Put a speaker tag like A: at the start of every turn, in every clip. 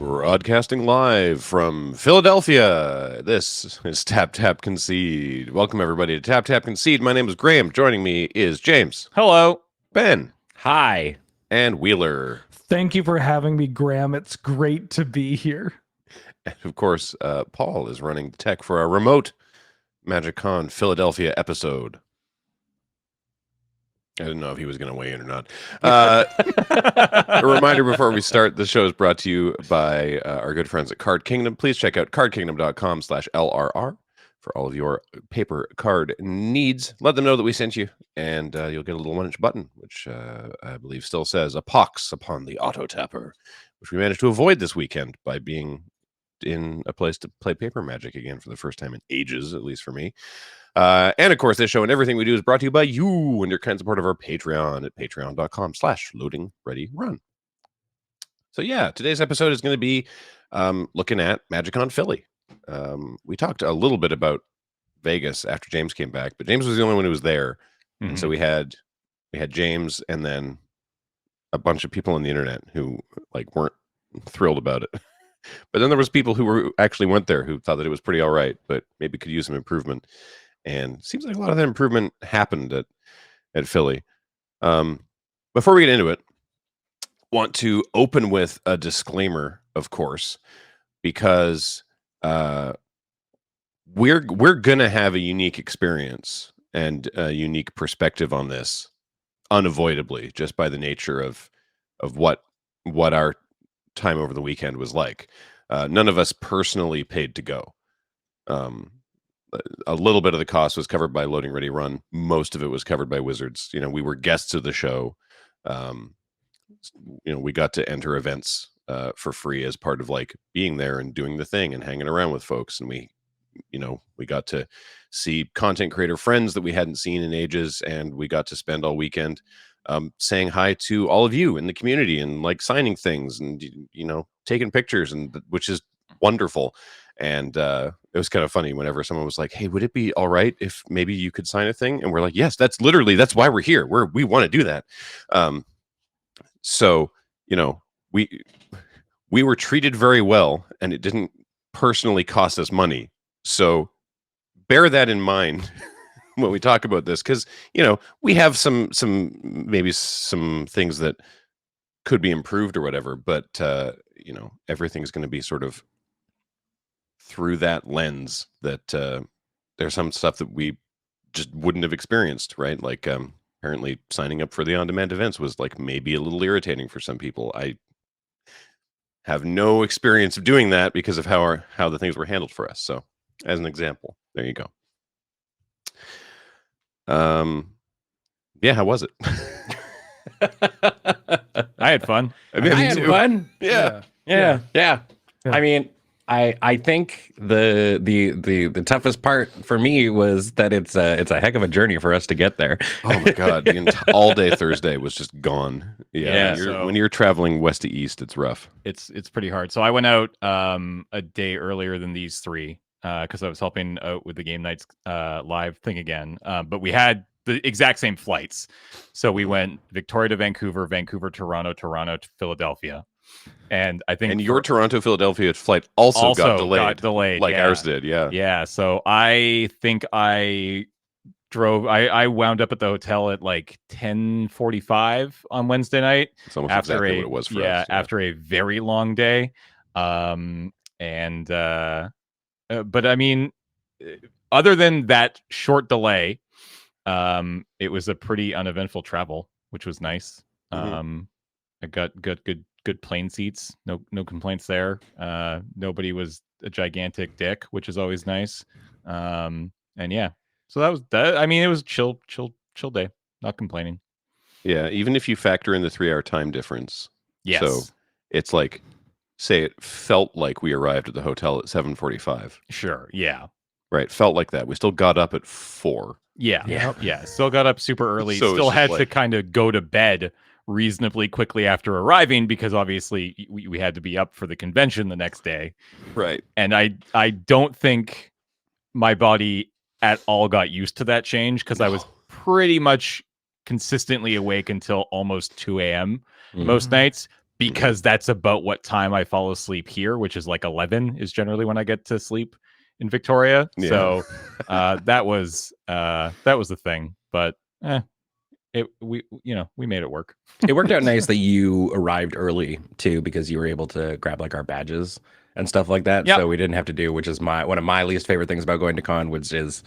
A: Broadcasting live from Philadelphia, this is Tap Tap Concede. Welcome everybody to Tap Tap Concede. My name is Graham. Joining me is James.
B: Hello.
A: Ben.
B: Hi.
A: And Wheeler.
C: Thank you for having me, Graham. It's great to be here.
A: And of course, Paul is running the tech for our remote MagicCon Philadelphia episode. I didn't know if he was going to weigh in or not. A reminder before we start, the show is brought to you by our good friends at Card Kingdom. Please check out cardkingdom.com/LRR for all of your paper card needs. Let them know that we sent you, and you'll get a little 1-inch button, which I believe still says a pox upon the auto tapper, which we managed to avoid this weekend by being in a place to play paper Magic again for the first time in ages, at least for me. And of course, this show and everything we do is brought to you by you and your kind support of our Patreon at patreon.com/loadingreadyrun. So yeah, today's episode is going to be looking at MagicCon Philly. We talked a little bit about Vegas after James came back, but James was the only one who was there. Mm-hmm. And so we had James and then a bunch of people on the internet who weren't thrilled about it. But then there was people who actually went there who thought that it was pretty all right, but maybe could use some improvement. And it seems like a lot of that improvement happened at Philly. Before we get into it, want to open with a disclaimer, of course, because we're gonna have a unique experience and a unique perspective on this, unavoidably, just by the nature of what our time over the weekend was like. None of us personally paid to go. A little bit of the cost was covered by Loading Ready Run. Most of it was covered by Wizards. We were guests of the show. We got to enter events for free as part of being there and doing the thing and hanging around with folks. And we got to see content creator friends that we hadn't seen in ages, and we got to spend all weekend saying hi to all of you in the community and signing things and taking pictures, and which is wonderful. And it was kind of funny whenever someone was like, "Hey, would it be all right if maybe you could sign a thing?" And we're like, "Yes, that's why we're here. We want to do that." So we were treated very well, and it didn't personally cost us money. So bear that in mind when we talk about this, because we have some things that could be improved or whatever, but everything's going to be sort of through that lens that there's some stuff that we just wouldn't have experienced, right? Apparently signing up for the on-demand events was maybe a little irritating for some people. I have no experience of doing that because of how the things were handled for us. So as an example, there you go. Yeah, how was it?
B: I had fun.
D: I had fun.
A: Yeah.
D: I mean, I think the toughest part for me was that it's a heck of a journey for us to get there.
A: Oh my god, all day Thursday was just gone. Yeah, when you're traveling west to east, it's rough.
B: It's pretty hard. So I went out a day earlier than these three because I was helping out with the Game Nights live thing again. But we had the exact same flights. So we went Victoria to Vancouver, Vancouver, Toronto, Toronto to Philadelphia. And I think
A: your Toronto Philadelphia flight also got delayed like ours did.
B: Yeah. So I think I drove. I wound up at the hotel at 10:45 on Wednesday night.
A: It's almost exactly what it was for us. Yeah,
B: after a very long day. But I mean, other than that short delay, it was a pretty uneventful travel, which was nice. I got good plane seats. No complaints there. Nobody was a gigantic dick, which is always nice. And yeah, so that was that. I mean, it was a chill day. Not complaining.
A: Yeah, even if you factor in the 3-hour time difference.
B: Yes.
A: So it's say it felt like we arrived at the hotel at 7:45.
B: Sure. Yeah.
A: Right. Felt like that. We still got up at 4.
B: Yeah. Still got up super early. So still had to kind of go to bed reasonably quickly after arriving because obviously we had to be up for the convention the next day.
A: Right.
B: And I don't think my body at all got used to that change because I was pretty much consistently awake until almost 2 a.m. most nights because that's about what time I fall asleep here, which is like 11 is generally when I get to sleep in Victoria.
A: Yeah.
B: So that was the thing. But we made it work.
D: It worked out nice that you arrived early too, because you were able to grab like our badges and stuff like that.
B: Yep.
D: So we didn't have to do, which is one of my least favorite things about going to con, which is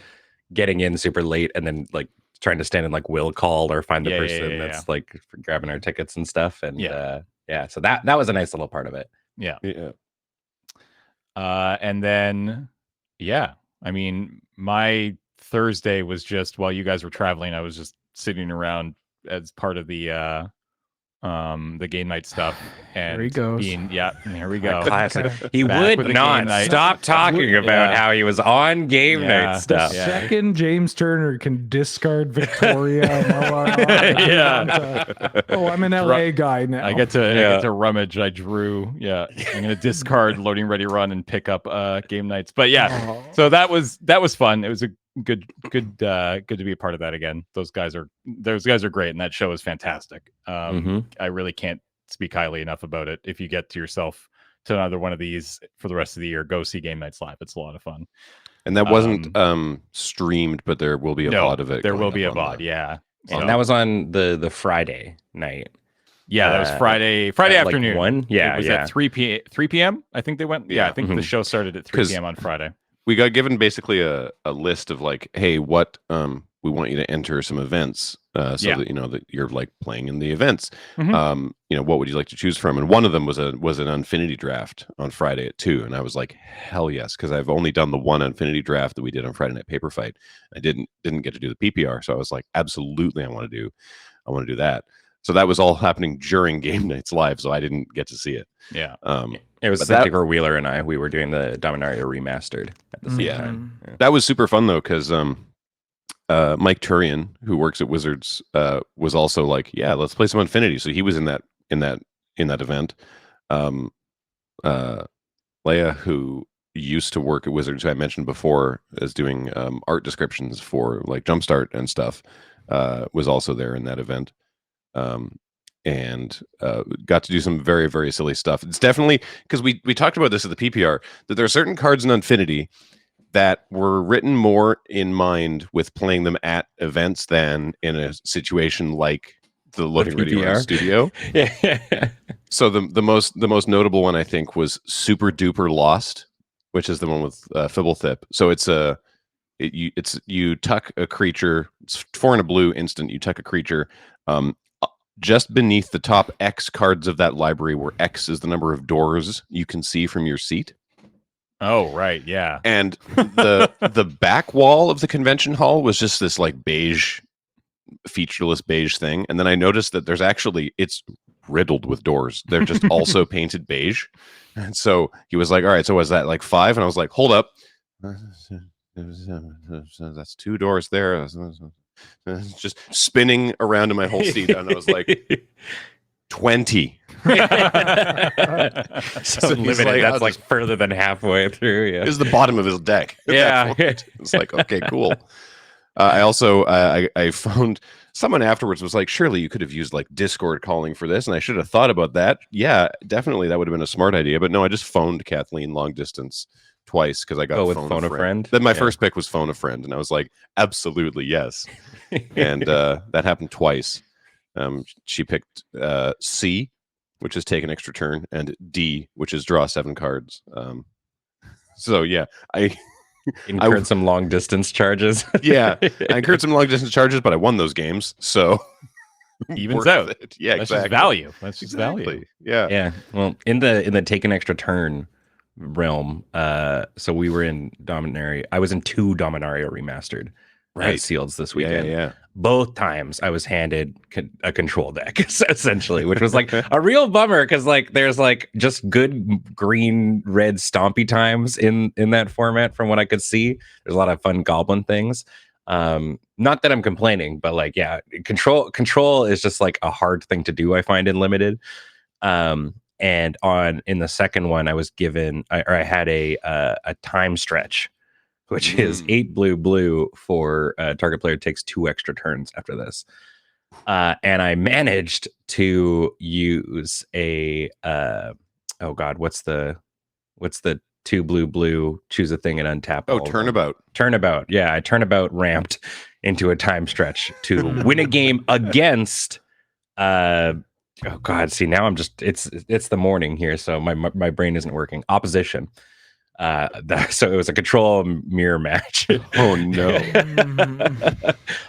D: getting in super late and then like trying to stand in like will call or find the person that's like grabbing our tickets and stuff. And so that was a nice little part of it.
B: Yeah.
A: Yeah.
B: And then I mean, my Thursday was just while you guys were traveling, I was just sitting around as part of the game night stuff, and
C: There he goes.
B: Here we go.
D: Classic. He
B: Back with
D: would
B: the
D: not
B: game night.
D: stop talking about how he was on game night stuff.
C: The second James Turner can discard Victoria and LRRMTG. Oh, I'm an LA guy now.
B: I get to rummage. I drew. Yeah, I'm gonna discard loading ready run and pick up game nights. But so that was fun. It was a good to be a part of that again. Those guys are great, and that show is fantastic. I really can't speak highly enough about it. If you get to yourself to another one of these for the rest of the year, go see Game Nights live. It's a lot of fun.
A: And that wasn't streamed, but there will be a VOD of it.
B: There will be a VOD. Yeah.
D: And that was on the Friday night.
B: Yeah, that was Friday afternoon.
D: Like 1? Yeah,
B: it was at 3 p.m. I think they went. Yeah, I think the show started at 3 p.m. on Friday.
A: We got given basically a list of like, hey, what we want you to enter some events that that you're like playing in the events. What would you like to choose from? And one of them was an Infinity draft on Friday at 2, and I was like, hell yes, because I've only done the one Infinity draft that we did on Friday Night Paper Fight. I didn't get to do the PPR, so I was like, absolutely, I want to do that. So that was all happening during Game Nights Live, so I didn't get to see it.
B: Yeah.
D: It was Santiago Wheeler and I. We were doing the Dominaria remastered at the same time. Yeah.
A: That was super fun though, because Mike Turian, who works at Wizards, was also like, "Yeah, let's play some Infinity." So he was in that event. Leia, who used to work at Wizards, who I mentioned before, as doing art descriptions for like Jumpstart and stuff, was also there in that event. And got to do some very, very silly stuff. It's definitely, because we talked about this at the PPR, that there are certain cards in Infinity that were written more in mind with playing them at events than in a situation like the Loading Ready Run Studio. So the most notable one, I think, was Super Duper Lost, which is the one with Fibblethip. So you tuck a creature. It's 4 and a blue instant. You tuck a creature. Just beneath the top X cards of that library, where X is the number of doors you can see from your seat.
B: Oh, right, yeah.
A: And the back wall of the convention hall was just this like beige, featureless beige thing. And then I noticed that it's riddled with doors. They're just also painted beige. And so he was like, all right, so was that like 5? And I was like, hold up. That's 2 doors there. Just spinning around in my whole seat, and I was like, 20.
D: So limited. Like, that's like further than halfway through. Yeah,
A: this is the bottom of his deck.
D: Yeah,
A: it's like, okay, cool. I also I phoned someone afterwards. Was like, surely you could have used like Discord calling for this, and I should have thought about that. Yeah, definitely, that would have been a smart idea. But no, I just phoned Kathleen long distance twice because I got
D: phone a friend.
A: Then my first pick was phone a friend, and I was like, absolutely yes. And that happened twice. She picked C, which is take an extra turn, and D, which is draw 7 cards. So yeah, I
D: incurred some long distance charges.
A: Yeah, I incurred some long distance charges, but I won those games, so
B: evens out.
A: Yeah,
B: that's
A: exactly.
B: Just value. That's just value.
A: Yeah,
D: yeah. Well, in the take an extra turn realm, so we were in Dominaria. I was in 2 Dominaria remastered seals this weekend.
A: Yeah.
D: Both times I was handed a control deck, essentially, which was like a real bummer because like there's like just good green red stompy times in that format from what I could see. There's a lot of fun goblin things. Not that I'm complaining, but like control is just like a hard thing to do, I find, in limited. And in the second one, I was given I had a time stretch, which is 8 blue for target player takes 2 extra turns after this. and I managed to use a oh god, what's the two blue, choose a thing and untap.
A: Oh,
D: all of them.
A: turnabout.
D: Yeah, I turnabout ramped into a time stretch to win a game against oh god, see now I'm just it's the morning here, so my brain isn't working. Opposition. So it was a control mirror match.
A: Oh no.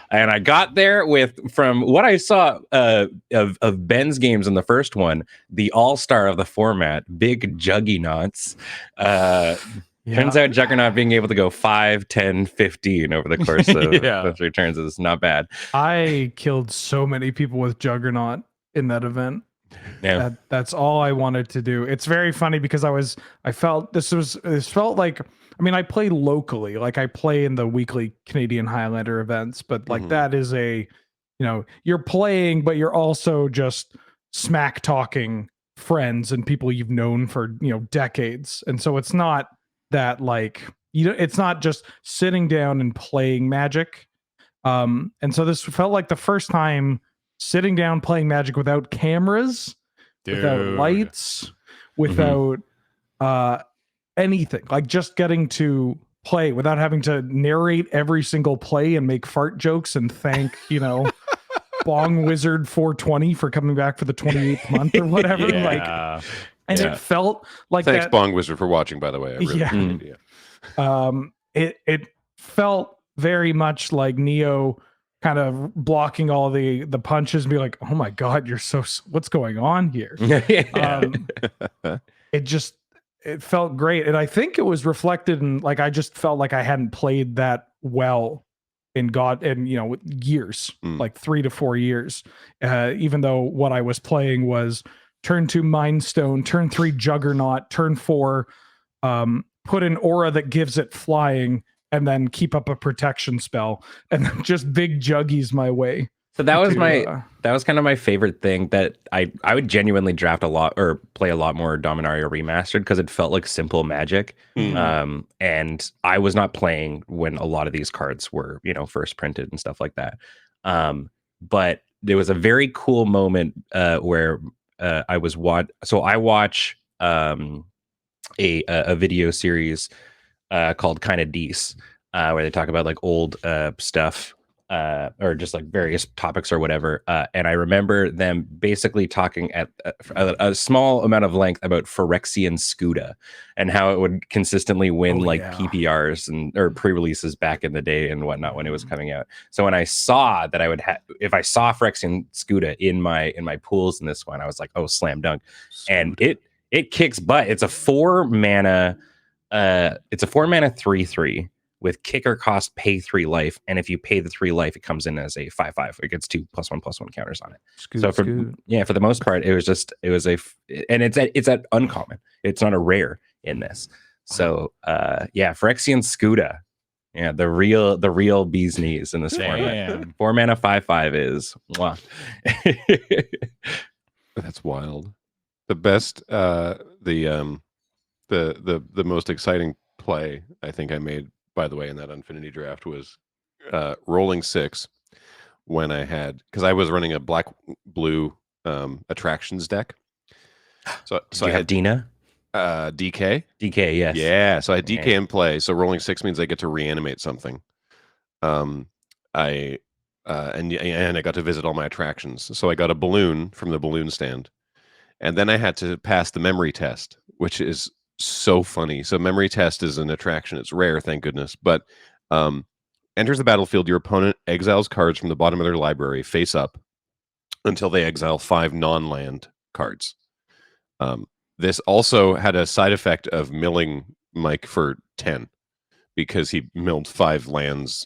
D: And I got there from what I saw of Ben's games in the first one, the all-star of the format, Big Juggernauts. Turns out Juggernaut being able to go 5, 10, 15 over the course of those returns is not bad.
C: I killed so many people with Juggernaut in that event.
D: Yeah.
C: That's all I wanted to do. It's very funny because I felt like, I mean, I play locally, like I play in the weekly Canadian Highlander events, but like that is you're playing, but you're also just smack talking friends and people you've known for, decades. And so it's not that like, it's not just sitting down and playing Magic. And so this felt like the first time sitting down playing Magic without cameras, without lights, without anything, like just getting to play without having to narrate every single play and make fart jokes and thank Bong Wizard 420 for coming back for the 28th month or whatever. It felt like
A: Thanks,
C: that.
A: Bong Wizard, for watching, by the way. I really appreciate it.
C: It felt very much like Neo kind of blocking all the punches and be like, oh my god, what's going on here? It felt great, and I think it was reflected in, like, I just felt like I hadn't played that well in years, like 3 to 4 years, even though what I was playing was turn 2 Mind Stone, turn 3 Juggernaut, turn 4 put an aura that gives it flying, and then keep up a protection spell, and then just big juggies my way.
D: So that was kind of my favorite thing, that I would genuinely draft a lot or play a lot more Dominaria Remastered because it felt like simple Magic. And I was not playing when a lot of these cards were, first printed and stuff like that. But there was a very cool moment where I watch a video series called Kinda Dece, where they talk about like old stuff or just like various topics or whatever. And I remember them basically talking at a small amount of length about Phyrexian Scuda and how it would consistently win PPRs or pre-releases back in the day and whatnot when it was coming out. So when I saw that I would have, if I saw Phyrexian Scuda in my pools in this one, I was like, oh, slam dunk. And it kicks butt. It's a 4 mana 3/3 with kicker cost, pay 3 life, and if you pay the 3 life, it comes in as a 5/5. It gets 2 +1/+1 counters on it. For the most part, it's at uncommon. It's not a rare in this. So Phyrexian Scuda, the real bee's knees in this format. 4 mana 5/5 is mwah.
A: That's wild. The best, the most exciting play I think I made, by the way, in that Infinity draft was rolling 6 when I had, because I was running a black-blue attractions deck. So
D: I had Dina?
A: DK?
D: DK, yes.
A: Yeah, so I had DK in play. So rolling 6 means I get to reanimate something. And I got to visit all my attractions. So I got a balloon from the balloon stand. And then I had to pass the memory test, which is so funny. So memory test is an attraction. It's rare, thank goodness. But enters the battlefield. Your opponent exiles cards from the bottom of their library face up until they exile 5 non-land cards. This also had a side effect of milling Mike for 10 because he milled 5 lands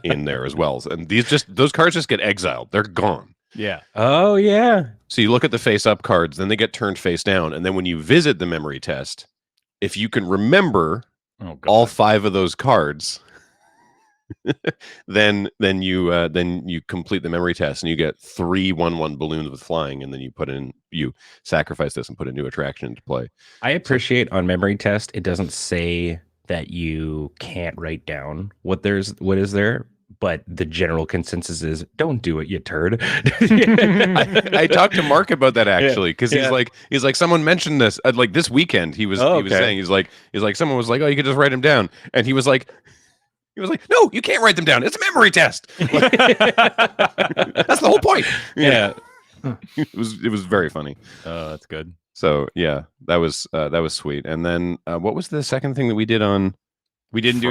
A: in there as well. And those cards just get exiled. They're gone.
B: Yeah.
D: Oh, yeah.
A: So you look at the face-up cards, then they get turned face down, and then when you visit the memory test, if you can remember all 5 of those cards, then you complete the memory test, and you get 3 1/1 balloons with flying, and then you sacrifice this and put a new attraction into play.
D: I appreciate on memory test it doesn't say that you can't write down what is there, but the general consensus is don't do it, you turd.
A: I talked to Mark about that actually because he's like someone mentioned this like this weekend. He was saying he's like someone was like, oh, you could just write them down, and he was like no, you can't write them down. It's a memory test. That's the whole point.
D: Yeah.
A: It was very funny.
B: That's good.
A: So yeah, that was sweet. And then what was the second thing that we did on?
B: We didn't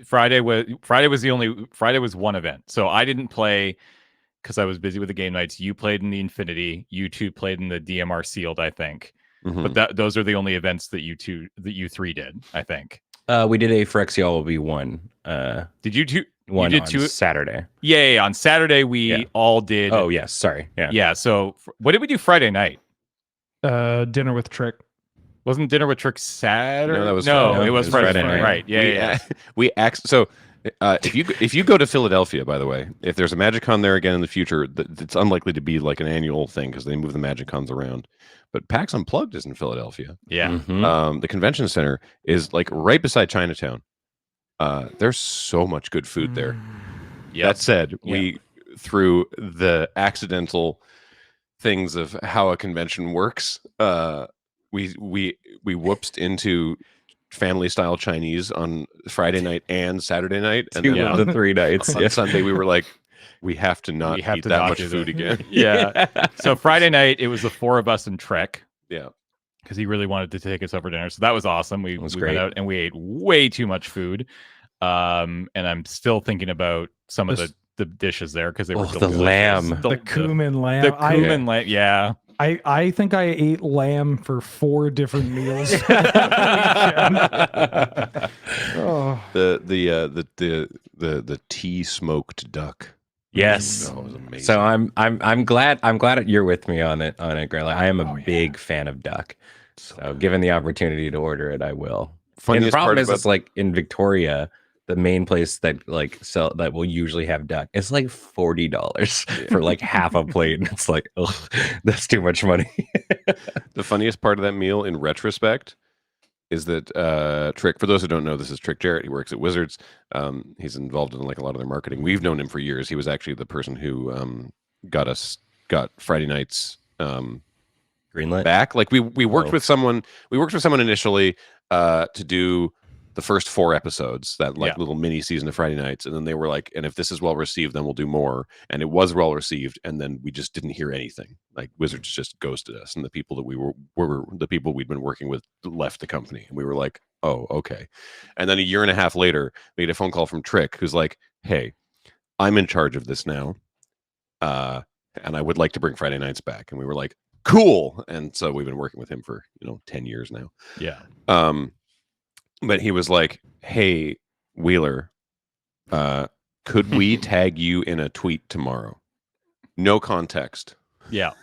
A: Friday.
B: Friday was one event. So I didn't play because I was busy with the game nights. You played in the Infinity. You two played in the DMR Sealed, I think.
A: Mm-hmm.
B: But those are the only events that you three did, I think.
D: We did a Phyrexial V1.
B: Did you two?
D: One
B: you did
D: on
B: two
D: Saturday.
B: Yeah, on Saturday we all did.
D: Oh yes, sorry. Yeah.
B: Yeah. So what did we do Friday night?
C: Dinner with Trick.
B: Wasn't Dinner with Trick Saturday?
A: No, that was
B: it was Friday night. Right. Yeah.
A: So if you go to Philadelphia, by the way, if there's a MagicCon there again in the future, it's unlikely to be like an annual thing because they move the MagicCons around. But PAX Unplugged is in Philadelphia.
B: Yeah.
D: Mm-hmm.
A: The convention center is like right beside Chinatown. There's so much good food there.
B: Yep.
A: That said, we through the accidental things of how a convention works, we whoopsed into family style Chinese on Friday night and Saturday night, and then
D: the 3 nights.
A: on Sunday we were like, we have to not eat that much food again.
B: Yeah. So Friday night it was the four of us and Trek.
A: Yeah.
B: Because he really wanted to take us over dinner, so that was awesome. We
D: great.
B: went out and we ate way too much food, and I'm still thinking about some of the dishes there because they were
D: the lamb,
C: the cumin lamb,
B: the cumin lamb. Yeah,
C: I think I ate lamb for 4 different meals. Oh.
A: The tea smoked duck.
D: Yes.
A: That was amazing.
D: So I'm glad you're with me on it, Grella. I am a big fan of duck. So given the opportunity to order it, I will. And the problem is, it's like in Victoria, the main place that that will usually have duck, it's like $40 for like half a plate. And it's like, oh, that's too much money.
A: The funniest part of that meal in retrospect is that Trick, for those who don't know, this is Trick Jarrett. He works at Wizards. He's involved in like a lot of their marketing. We've known him for years. He was actually the person who got Friday nights
D: Greenlit
A: back. Like we worked with someone. We worked with someone initially to do the first 4 episodes, that little mini season of Friday nights, and then they were like, and if this is well received, then we'll do more. And it was well received, and then we just didn't hear anything. Like Wizards just ghosted us, and the people that we were the people we'd been working with left the company, and we were like, oh, okay. And then a year and a half later, we get a phone call from Trick, who's like, hey, I'm in charge of this now, and I would like to bring Friday nights back. And we were like, cool. And so we've been working with him for 10 years now.
B: Yeah.
A: But he was like, hey, Wheeler, could we tag you in a tweet tomorrow? No context.
B: Yeah.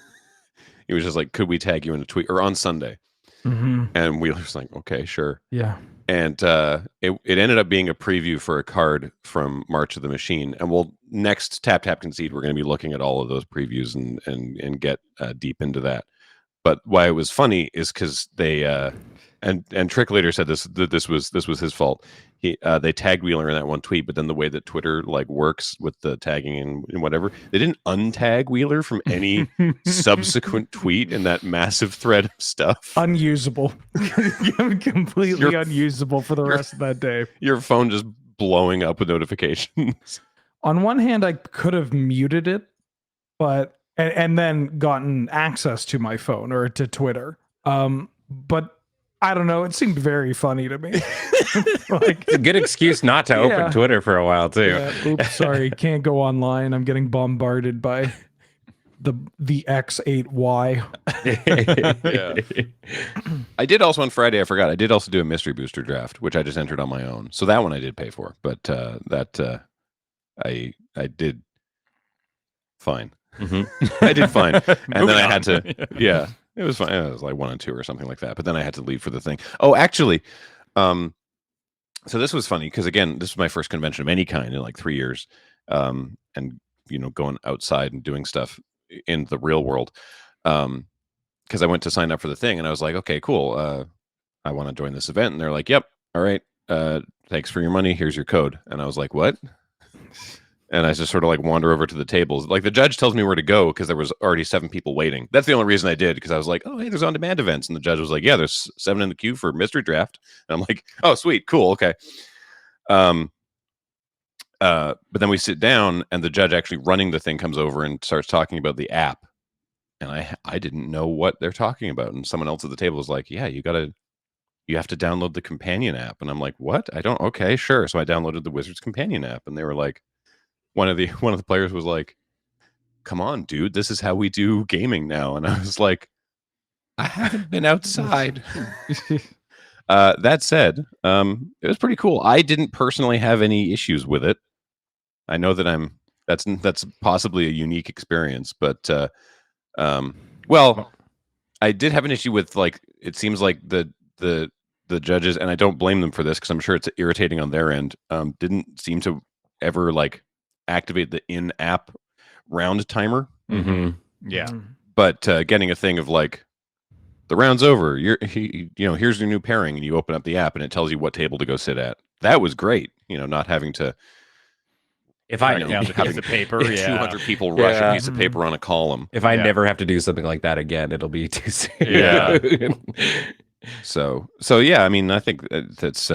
A: He was just like, could we tag you in a tweet or on Sunday?
C: Mm-hmm.
A: And Wheeler's like, okay, sure.
C: Yeah.
A: And it ended up being a preview for a card from March of the Machine. And we'll next Tap Concede, we're going to be looking at all of those previews and get deep into that. But why it was funny is because they and Trick later said this was his fault. They tagged Wheeler in that one tweet, but then the way that Twitter like works with the tagging and whatever, they didn't untag Wheeler from any subsequent tweet in that massive thread of stuff.
C: Unusable. Completely unusable for the rest of that day.
A: Your phone just blowing up with notifications.
C: On one hand, I could have muted it, but and then gotten access to my phone or to Twitter. But I don't know. It seemed very funny to me.
D: Like, it's a good excuse not to open Twitter for a while too.
C: Yeah, oops, sorry, can't go online. I'm getting bombarded by the X8Y.
A: Yeah. I did also on Friday. I forgot. I did also do a mystery booster draft, which I just entered on my own. So that one I did pay for, but I did fine.
D: Mm-hmm.
A: I did fine, and then I had to. Yeah. It was fine. It was like 1 and 2 or something like that. But then I had to leave for the thing. Oh, actually, so this was funny because again, this was my first convention of any kind in like 3 years, and going outside and doing stuff in the real world. Because I went to sign up for the thing, and I was like, okay, cool. I want to join this event, and they're like, yep, all right. Thanks for your money. Here's your code. And I was like, what? And I just sort of like wander over to the tables. Like the judge tells me where to go because there was already 7 people waiting. That's the only reason I did, because I was like, oh, hey, there's on-demand events. And the judge was like, yeah, there's 7 in the queue for mystery draft. And I'm like, oh, sweet, cool, okay. But then we sit down and the judge actually running the thing comes over and starts talking about the app. And I didn't know what they're talking about. And someone else at the table was like, yeah, you have to download the companion app. And I'm like, what? Okay, sure. So I downloaded the Wizards companion app, and they were like, one of the players was like, come on, dude, this is how we do gaming now. And I was like, I haven't been outside. That said, it was pretty cool. I didn't personally have any issues with it. I know that that's possibly a unique experience, but well, I did have an issue with, like, it seems like the judges, and I don't blame them for this because I'm sure it's irritating on their end, didn't seem to ever like activate the in-app round timer.
B: Yeah.
A: But getting a thing of like, the round's over, here's your new pairing, and you open up the app and it tells you what table to go sit at. That was great. Not having to,
D: if I
B: down the piece of paper,
A: 200 people rush a piece of paper on a column.
D: If I never have to do something like that again, it'll be too soon.
B: Yeah.
A: So yeah, I mean, I think that's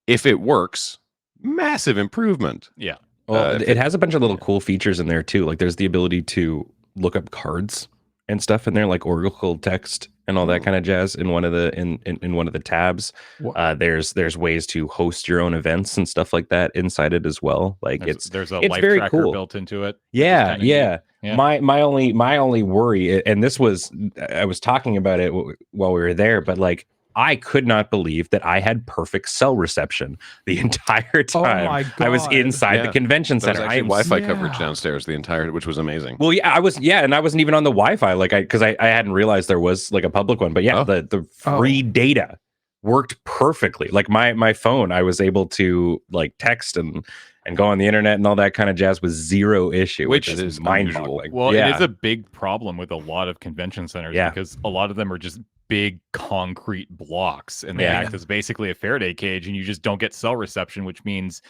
A: if it works, massive improvement.
B: Yeah.
D: Well, it has a bunch of little cool features in there too. Like there's the ability to look up cards and stuff in there, like oracle text and all that kind of jazz in one of the in one of the tabs. There's ways to host your own events and stuff like that inside it as well. Like
B: there's a
D: it's
B: life
D: very
B: tracker
D: cool.
B: built into it.
D: Yeah.
B: Yeah.
D: My only worry, and this was, I was talking about it while we were there, but like I could not believe that I had perfect cell reception the entire time.
C: my
D: I was
C: God.
D: inside the convention
A: There was
D: center.
A: actually Wi-Fi coverage downstairs the entire, which was amazing.
D: Well, yeah, and I wasn't even on the Wi-Fi, like because I hadn't realized there was like a public one. But yeah, the free data worked perfectly. Like my phone, I was able to like text and go on the internet and all that kind of jazz with zero issue, which is mind-boggling.
B: Well, it is a big problem with a lot of convention centers because a lot of them are just big concrete blocks, and they act as basically a Faraday cage, and you just don't get cell reception, which means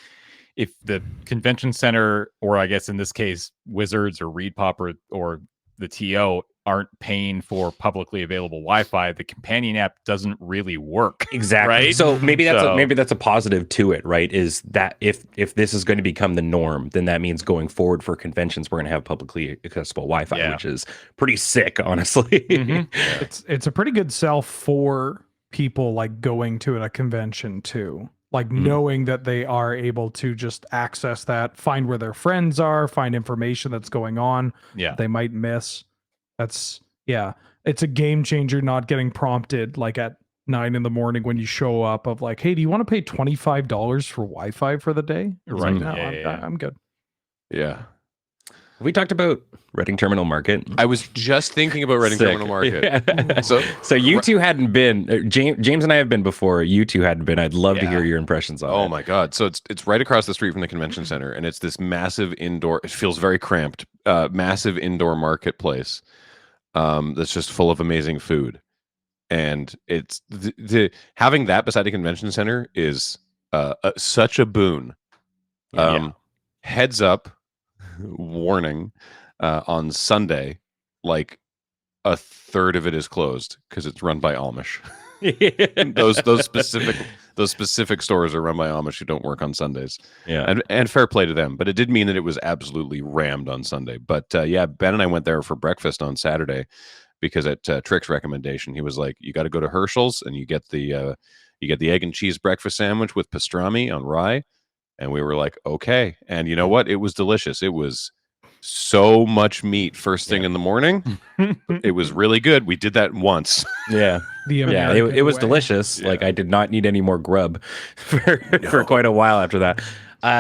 B: if the convention center, or I guess in this case Wizards or ReadPop or the TO aren't paying for publicly available Wi-Fi, the companion app doesn't really work.
D: Exactly.
B: Right?
D: So maybe that's a positive to it, right? Is that if this is going to become the norm, then that means going forward for conventions, we're going to have publicly accessible Wi-Fi, which is pretty sick, honestly.
C: It's a pretty good sell for people like going to a convention too. Like knowing that they are able to just access that, find where their friends are, find information that's going on. They might miss. It's a game changer not getting prompted like at 9 a.m. when you show up of like, hey, do you want to pay $25 for Wi-Fi for the day?
B: Right.
C: Like, no, I'm good.
A: Yeah.
D: We talked about Reading Terminal Market.
A: I was just thinking about Reading Terminal Market.
D: Yeah. So you two hadn't been. James and I have been before. You two hadn't been. I'd love to hear your impressions on it.
A: Oh my God! So it's right across the street from the convention center, and it's this massive indoor. It feels very cramped. Massive indoor marketplace. That's just full of amazing food, and it's the having that beside a convention center is such a boon. Heads up. Warning, on Sunday, like a third of it is closed because it's run by Amish. those specific stores are run by Amish who don't work on Sundays. Yeah, and fair play to them. But it did mean that it was absolutely rammed on Sunday. But Ben and I went there for breakfast on Saturday because at Trick's recommendation, he was like, "You got to go to Herschel's and you get the egg and cheese breakfast sandwich with pastrami on rye." And we were like, okay. And you know what? It was delicious. It was so much meat first thing in the morning. It was really good. We did that once.
D: Yeah. It was delicious. Yeah. Like I did not need any more grub for quite a while after that.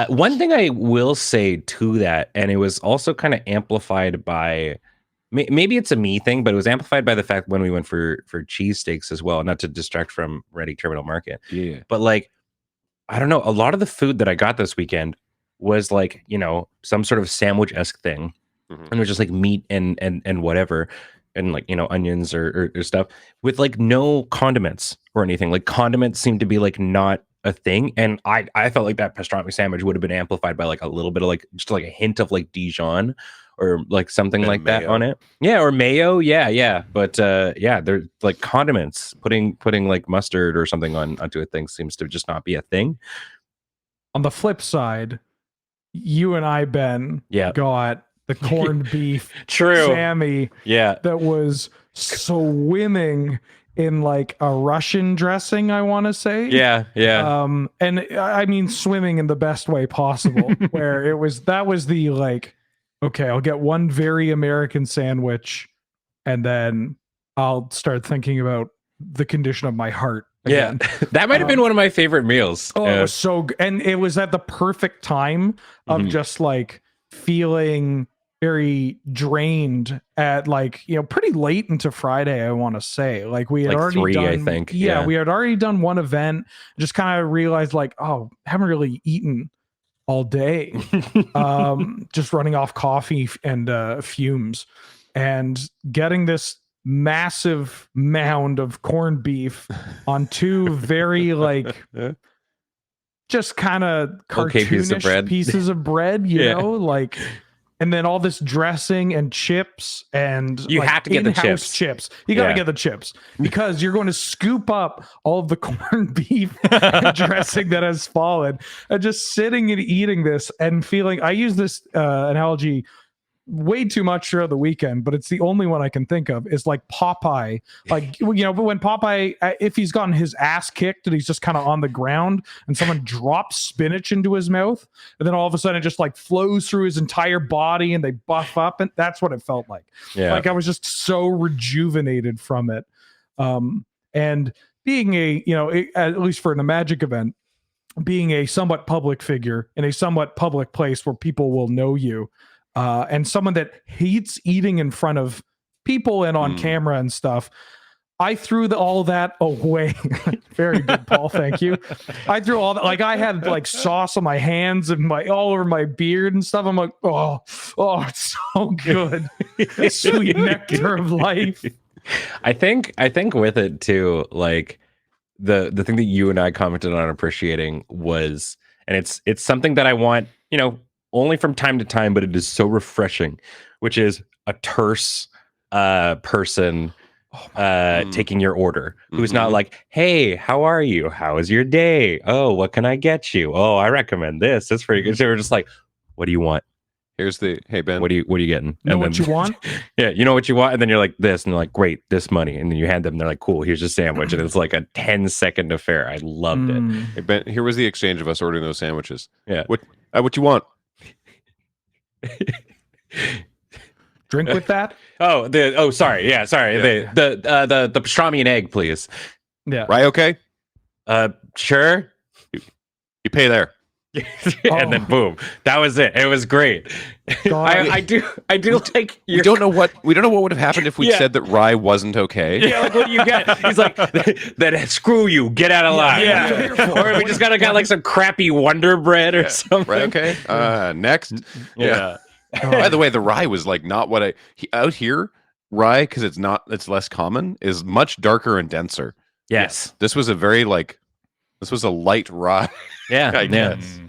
D: One thing I will say to that, and it was also kind of amplified by, maybe it's a me thing, but it was amplified by the fact when we went for cheesesteaks as well, not to distract from Reading Terminal Market. Yeah. But like, I don't know. A lot of the food that I got this weekend was like, some sort of sandwich-esque thing. And it was just like meat and whatever. And like, onions or stuff with like no condiments or anything. Like condiments seem to be like not a thing, and I felt like that pastrami sandwich would have been amplified by like a little bit of like just like a hint of like Dijon or like something
A: Bit of
D: like that
A: mayo.
D: on it. Yeah, or mayo. Yeah. But yeah, they're like condiments. Putting like mustard or something onto a thing seems to just not be a thing.
C: On the flip side, you and I, Ben, got the corned beef
D: True.
C: Sammy
D: Yeah.
C: that was swimming in like a Russian dressing, I want to say.
D: Yeah.
C: And I mean swimming in the best way possible, where that was the like, okay, I'll get one very American sandwich and then I'll start thinking about the condition of my heart again.
D: Yeah. That might have been one of my favorite meals.
C: Oh, it was so good. And it was at the perfect time of just like feeling very drained at like, pretty late into Friday, I want to say. Like we had
D: like
C: already
D: 3,
C: done,
D: I think.
C: Yeah, we had already done one event, just kind of realized like, oh, haven't really eaten all day. Just running off coffee and fumes, and getting this massive mound of corned beef on two very like just kind of cartoonish pieces of bread, you know, like, and then all this dressing and chips, and
D: you
C: like
D: have to get the
C: chips. You got to get the chips because you're going to scoop up all of the corned beef and dressing that has fallen, and just sitting and eating this and feeling. I use this analogy way too much throughout the weekend, but it's the only one I can think of, is like Popeye. Like, but when Popeye, if he's gotten his ass kicked and he's just kind of on the ground and someone drops spinach into his mouth, and then all of a sudden it just like flows through his entire body and they buff up, and that's what it felt like. Like I was just so rejuvenated from it. And being at least for a Magic event, being a somewhat public figure in a somewhat public place where people will know you, and someone that hates eating in front of people and on camera and stuff, I threw all that away. Very good, Paul. Thank you. I threw all that. Like I had like sauce on my hands and all over my beard and stuff. I'm like, oh, it's so good. Sweet nectar of life.
D: I think with it too, like the thing that you and I commented on appreciating was, and it's something that I want, only from time to time, but it is so refreshing, which is a terse person taking your order, who's not like, hey, how are you? How is your day? Oh, what can I get you? Oh, I recommend this. That's pretty good. So we're just like, what do you want?
A: Here's the, hey, Ben.
D: What are you getting?
C: Know what you want?
D: Yeah, you know what you want? And then you're like, this. And they're like, great, this money. And then you hand them, and they're like, cool, here's your sandwich. And it's like a 10-second affair. I loved it.
A: Hey, Ben, here was the exchange of us ordering those sandwiches.
D: Yeah.
A: What you want?
C: Drink with that?
D: Sorry. Yeah, sorry.
A: Yeah.
D: The pastrami and egg, please.
C: Yeah.
A: Right, okay?
D: Sure.
A: You pay there.
D: And then boom, that was it. It was great. I do like.
A: We don't know what would have happened if we said that rye wasn't okay.
D: Yeah, like what do you get? He's like, then screw you, get out of line. Yeah. Or we just got like some crappy Wonder Bread or something.
A: Right, okay. Next.
D: Yeah.
A: By the way, the rye was like not what out here. Rye, because it's less common, is much darker and denser.
D: Yes.
A: This was a light rye.
D: Yeah.
A: I guess.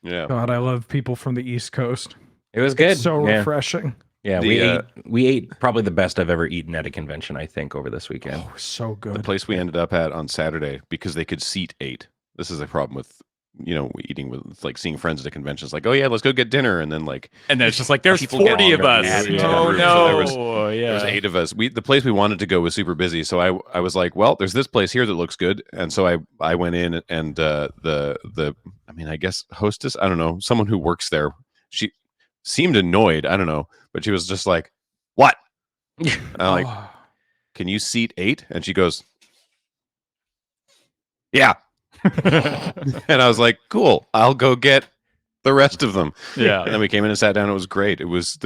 A: Yeah.
C: God, I love people from the East Coast.
D: It was good.
C: It's so refreshing.
D: Yeah, we ate probably the best I've ever eaten at a convention, I think, over this weekend.
C: Oh, so good.
A: The place we ended up at on Saturday, because they could seat 8. This is a problem with eating with like seeing friends at a convention. It's like, oh yeah, let's go get dinner, and then
B: it's just like there's
A: people get
B: 40 of us.
A: Oh
B: no,
A: so there was 8 of us. The place we wanted to go was super busy, so I was like, well, there's this place here that looks good, and so I went in, and I guess hostess, I don't know, someone who works there, she seemed annoyed, I don't know, but she was just like, what? And I'm like, can you seat 8? And she goes, yeah. And I was like, cool, I'll go get the rest of them.
B: Yeah.
A: And then we came in and sat down. It was great. It was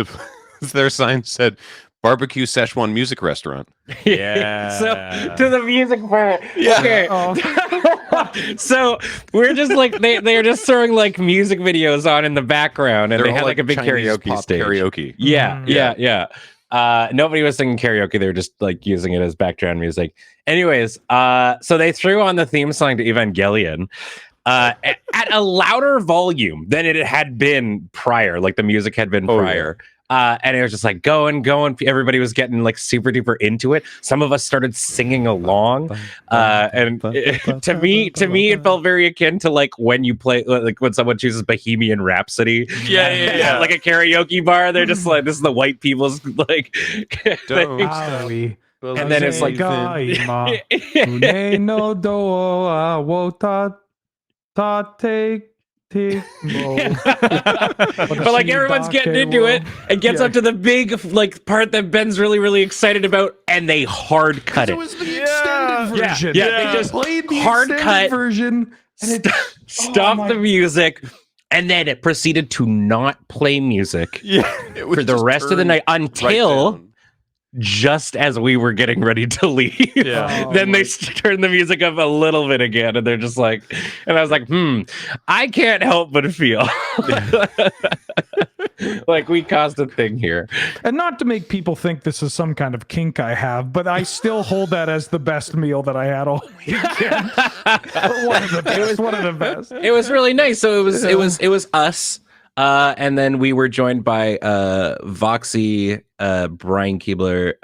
A: their sign said barbecue Szechuan music restaurant.
B: Yeah.
D: So to the music part.
A: Yeah.
D: Okay. So we're just like they're just throwing like music videos on in the background, and
A: They're
D: they
A: all
D: had like a big
A: Chinese
D: karaoke
A: pop
D: stage.
A: Karaoke.
D: Yeah. Nobody was singing karaoke. They were just like using it as background music. Anyways, so they threw on the theme song to Evangelion at a louder volume than it had been prior. Like the music had been prior. And it was just like going. Everybody was getting like super duper into it. Some of us started singing along. To me, it felt very akin to like when you play, like when someone chooses Bohemian Rhapsody.
B: Yeah.
D: Like a karaoke bar. They're just like, this is the white people's like.
A: Don't
D: thing.
A: stop.
D: And then it's like,
C: no do wo ta take mo.
D: But like everyone's getting into it and gets up to the big like part that Ben's really, really excited about, and they hard cut it.
A: It was the extended version.
D: Yeah, they just
C: played the
D: hard
C: extended
D: cut
C: version and it
D: stopped the music, and then it proceeded to not play music for the rest of the night until just as we were getting ready to leave. Then they turned the music up a little bit again, and they're just like, and I was like, I can't help but feel like we caused a thing here.
C: And not to make people think this is some kind of kink I have, but I still hold that as the best meal that I had all weekend. One of the best.
D: It was really nice. So it was us. And then we were joined by Voxy, Brian Keebler,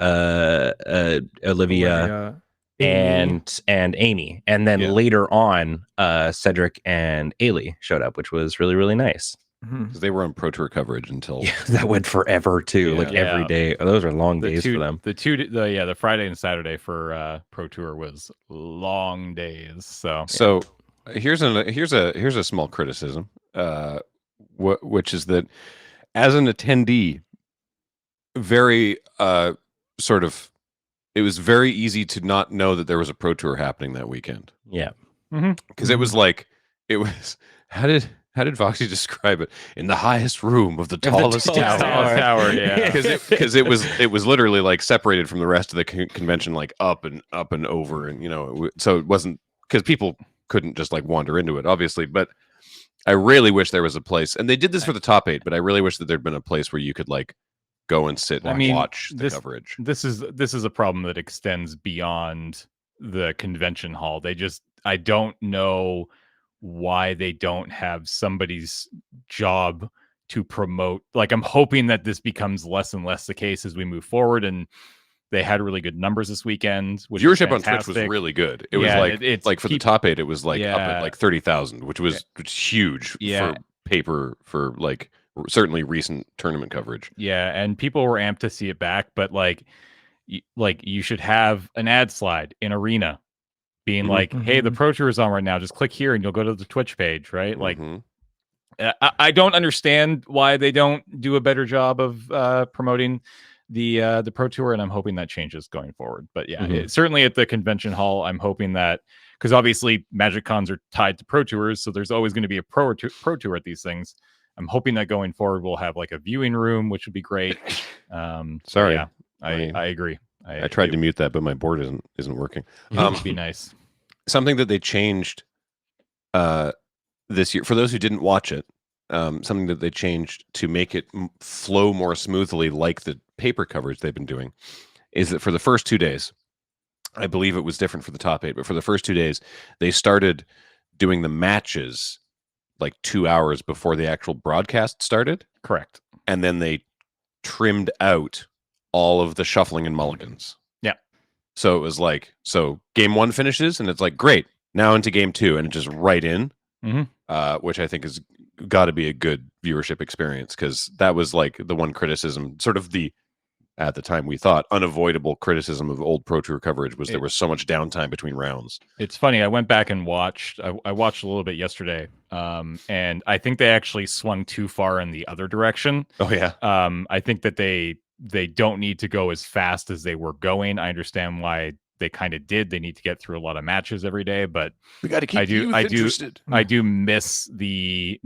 D: Olivia, and Amy. And then later on, Cedric and Ailey showed up, which was really, really nice.
A: Because they were on Pro Tour coverage until
D: that went forever too. Like every day. Those are long days for them.
B: The Friday and Saturday for Pro Tour was long days.
A: So here's a small criticism. Which is that as an attendee, very it was very easy to not know that there was a Pro Tour happening that weekend.
D: Yeah,
A: because it was like how did Voxy describe it? In the highest room of the tallest tower.
B: Yeah,
A: because it was literally like separated from the rest of the convention, like up and over, and so it wasn't, because people couldn't just like wander into it, obviously, but. I really wish there was a place, and they did this for the top 8, but I really wish that there'd been a place where you could like go and sit and watch the coverage.
B: This is a problem that extends beyond the convention hall. I don't know why they don't have somebody's job to promote. Like, I'm hoping that this becomes less and less the case as we move forward, and they had really good numbers this weekend.
A: Viewership on Twitch was really good. It was like for the top 8, it was like up at like 30,000, which was huge for paper, for like certainly recent tournament coverage.
B: Yeah, and people were amped to see it back, but like you should have an ad slide in Arena being like, hey, the Pro Tour is on right now. Just click here and you'll go to the Twitch page, right? Like, I don't understand why they don't do a better job of promoting the Pro Tour, and I'm hoping that changes going forward. But certainly at the convention hall, I'm hoping that, because obviously Magic Cons are tied to Pro Tours, so there's always going to be a Pro Tour at these things. I'm hoping that going forward we'll have like a viewing room, which would be great.
A: Sorry,
B: yeah, I agree.
A: I tried to mute that, but my board isn't working.
B: Would be nice.
A: Something that they changed this year, for those who didn't watch it, something that they changed to make it flow more smoothly, like the paper coverage they've been doing, is that for the first 2 days, I believe it was different for the top 8, but for the first 2 days, they started doing the matches like 2 hours before the actual broadcast started.
B: Correct.
A: And then they trimmed out all of the shuffling and mulligans.
B: Yeah.
A: So it was like, so game 1 finishes, and it's like, great, now into game 2, and it just right in, which I think is got to be a good viewership experience, because that was like the one criticism, sort of the, at the time we thought, unavoidable criticism of old Pro Tour coverage, was there was so much downtime between rounds.
B: It's funny, I went back and watched I watched a little bit yesterday, and I think they actually swung too far in the other direction.
A: Oh yeah.
B: I think that they don't need to go as fast as they were going. I understand why they kind of did. They need to get through a lot of matches every day, but
A: we got to keep interested.
B: I do miss the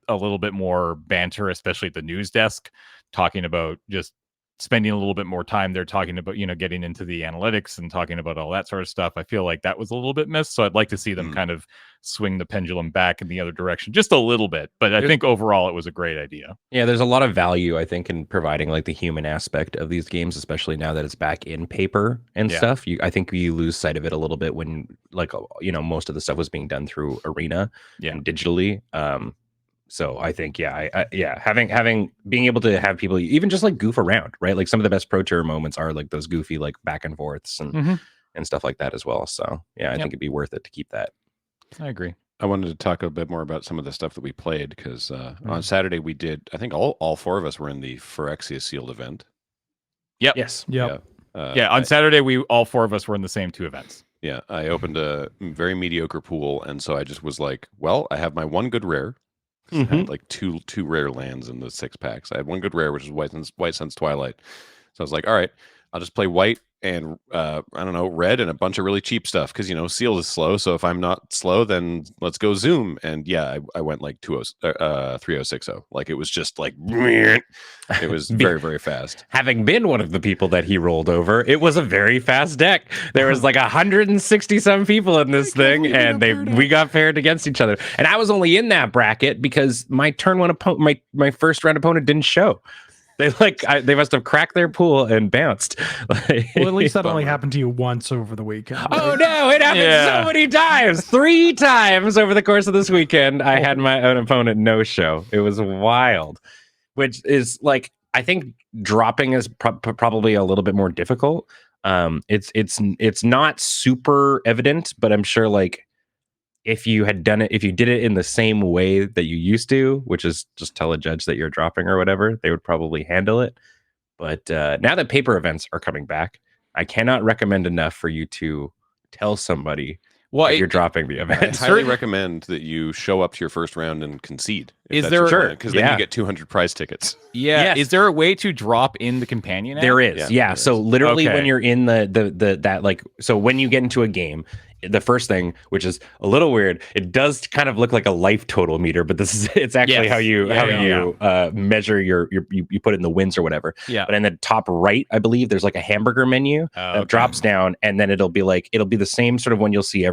B: a little bit more banter, especially at the news desk, talking about just spending a little bit more time there talking about, getting into the analytics and talking about all that sort of stuff. I feel like that was a little bit missed. So I'd like to see them kind of swing the pendulum back in the other direction just a little bit. But I think overall it was a great idea.
D: Yeah, there's a lot of value, I think, in providing like the human aspect of these games, especially now that it's back in paper and stuff. I think you lose sight of it a little bit when, like, most of the stuff was being done through Arena and digitally. So I think, having being able to have people even just like goof around, right? Like some of the best Pro Tour moments are like those goofy like back and forths and stuff like that as well. So I think it'd be worth it to keep that.
B: I agree.
A: I wanted to talk a bit more about some of the stuff that we played because on Saturday we did. I think all four of us were in the Phyrexia sealed event.
B: Yep.
D: Yes.
C: Yep.
B: On Saturday all four of us were in the same 2 events.
A: Yeah, I opened a very mediocre pool, and so I just was like, well, I have my one good rare. I had like two rare lands in the 6 packs. I had one good rare, which is White Sun's Twilight. So I was like, all right, I'll just play white and I don't know, red and a bunch of really cheap stuff because sealed is slow. So if I'm not slow, then let's go zoom. And yeah, I went like 3060. Like it was just like it was very, very fast.
D: Having been one of the people that he rolled over, it was a very fast deck. There was like 160 some people in this thing, and we got paired against each other. And I was only in that bracket because my turn one opponent, my first round opponent didn't show. They must have cracked their pool and bounced.
C: Well, at least that only happened to you once over the weekend.
D: Oh no, it happened so many times. 3 times over the course of this weekend. I had my own opponent no show. It was wild, which is like, I think dropping is probably a little bit more difficult. It's not super evident, but I'm sure like if you did it in the same way that you used to, which is just tell a judge that you're dropping or whatever, they would probably handle it. But now that paper events are coming back, I cannot recommend enough for you to tell somebody that you're dropping the event.
A: I highly recommend that you show up to your first round and concede.
B: Is there
A: because then you get 200 prize tickets.
B: Yeah.
D: Yes.
B: Is there a way to drop in the companion app?
D: There is. Yeah. So literally when you're in so when you get into a game, the first thing, which is a little weird, it does kind of look like a life total meter, but it's actually how you measure you put it in the wins or whatever.
B: Yeah.
D: But in the top right, I believe there's like a hamburger menu that drops down, and then it'll be the same sort of one you'll see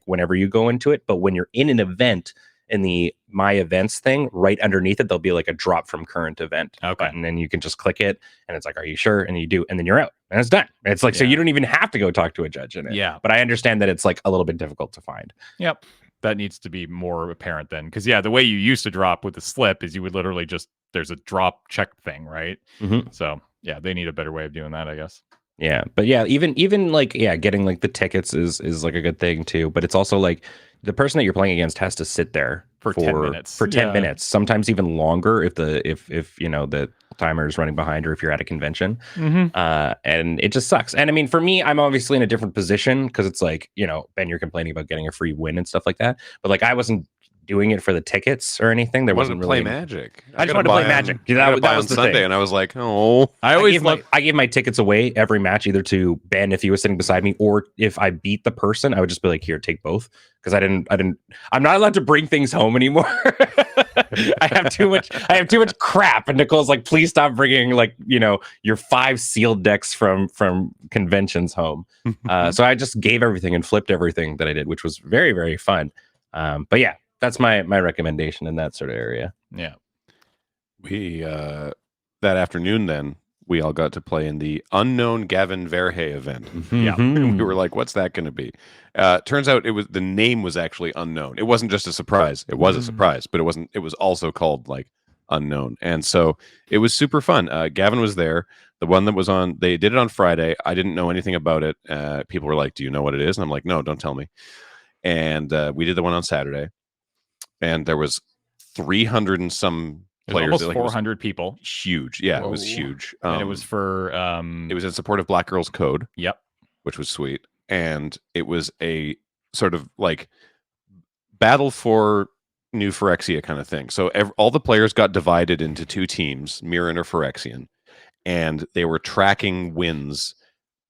D: whenever you go into it. But when you're in an event, in the My Events thing, right underneath it, there'll be like a drop from current event button, and you can just click it, and it's like, are you sure? And you do, and then you're out, and it's done. It's like, so you don't even have to go talk to a judge in it.
B: Yeah.
D: But I understand that it's like a little bit difficult to find.
B: Yep. That needs to be more apparent then. Because the way you used to drop with the slip is you would literally there's a drop check thing, right?
D: Mm-hmm.
B: So yeah, they need a better way of doing that, I guess.
D: Yeah. But yeah, even like, getting like the tickets is like a good thing too. But it's also like the person that you're playing against has to sit there
B: for 10 minutes.
D: For 10 minutes, sometimes even longer if the timer is running behind, or if you're at a convention. And it just sucks. And I mean, for me, I'm obviously in a different position because it's like, Ben, you're complaining about getting a free win and stuff like that. But like, I wasn't doing it for the tickets or anything. There wasn't really
A: play Magic.
D: I just wanted to play Magic.
A: That was the Sunday, thing. And I was like, oh.
D: I gave my tickets away every match, either to Ben if he was sitting beside me, or if I beat the person, I would just be like, here, take both. Because I'm not allowed to bring things home anymore. I have too much crap. And Nicole's like, please stop bringing your 5 sealed decks from conventions home. So I just gave everything and flipped everything that I did, which was very, very fun. But yeah, that's my recommendation in that sort of area.
B: Yeah.
A: We that afternoon then we all got to play in the unknown Gavin Verhey event.
B: Yeah.
A: We were like, what's that going to be? Turns out the name was actually unknown. It wasn't just a surprise. It was a surprise, but it was also called like unknown. And so it was super fun. Gavin was there. The one that was on, they did it on Friday. I didn't know anything about it. People were like, do you know what it is? And I'm like, no, don't tell me. And we did the one on Saturday. And there was 300 and some players.
B: Almost 400 people.
A: Huge. Yeah, it was huge.
B: And it was for...
A: it was in support of Black Girls Code.
B: Yep.
A: Which was sweet. And it was a sort of like battle for new Phyrexia kind of thing. So all the players got divided into 2 teams, Mirren or Phyrexian. And they were tracking wins.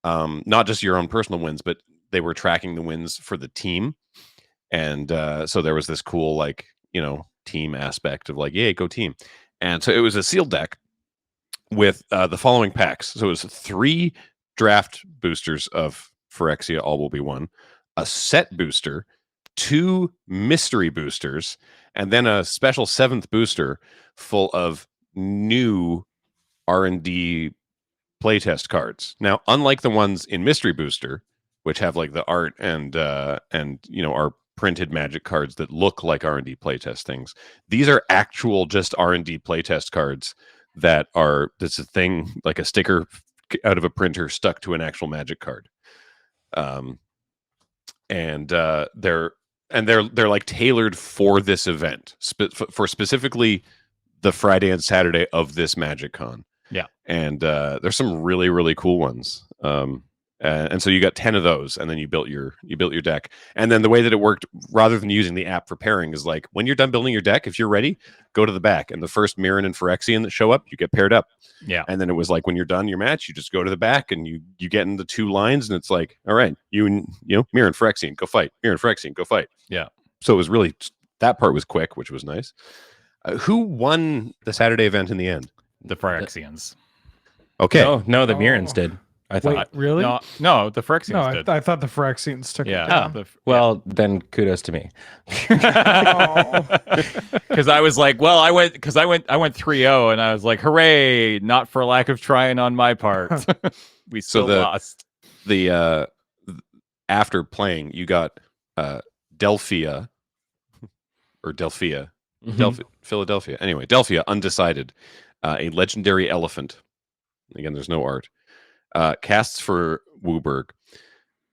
A: Not just your own personal wins, but they were tracking the wins for the team. And so there was this cool, team aspect of like, yay, go team. And so it was a sealed deck. with the following packs. So it was 3 draft boosters of Phyrexia, all will be one, a set booster, 2 mystery boosters, and then a special 7th booster full of new R&D playtest cards. Now, unlike the ones in Mystery Booster, which have like the art and are printed Magic cards that look like R&D playtest things, these are actual just R&D playtest cards that's a thing, like a sticker out of a printer stuck to an actual Magic card. They're like tailored for this event, for specifically the Friday and Saturday of this MagicCon.
B: Yeah.
A: And there's some really, really cool ones. And so you got 10 of those, and then you built your deck. And then the way that it worked, rather than using the app for pairing, is like when you're done building your deck, if you're ready, go to the back, and the first Mirren and Phyrexian that show up, you get paired up.
B: Yeah.
A: And then it was like when you're done your match, you just go to the back and you get in the 2 lines, and it's like, all right, Mirren, Phyrexian, go fight. Mirren, Phyrexian, go fight.
B: Yeah.
A: So it was really, that part was quick, which was nice. Who won the Saturday event in the end?
B: The Phyrexians.
A: Okay.
D: No, the Mirrens did. I thought.
C: Wait, really?
B: No, the Phyrexians
C: No,
B: did.
C: I thought the Phyrexians took it
B: Yeah.
C: down.
D: Well, then kudos to me.
B: Because I was like, well, I went 3-0, and I was like, hooray! Not for lack of trying on my part. We still lost.
A: The after playing, you got Delphia or Delphia, Philadelphia. Anyway, Delphia, undecided, a legendary elephant. Again, there's no art. Casts for Wooburg,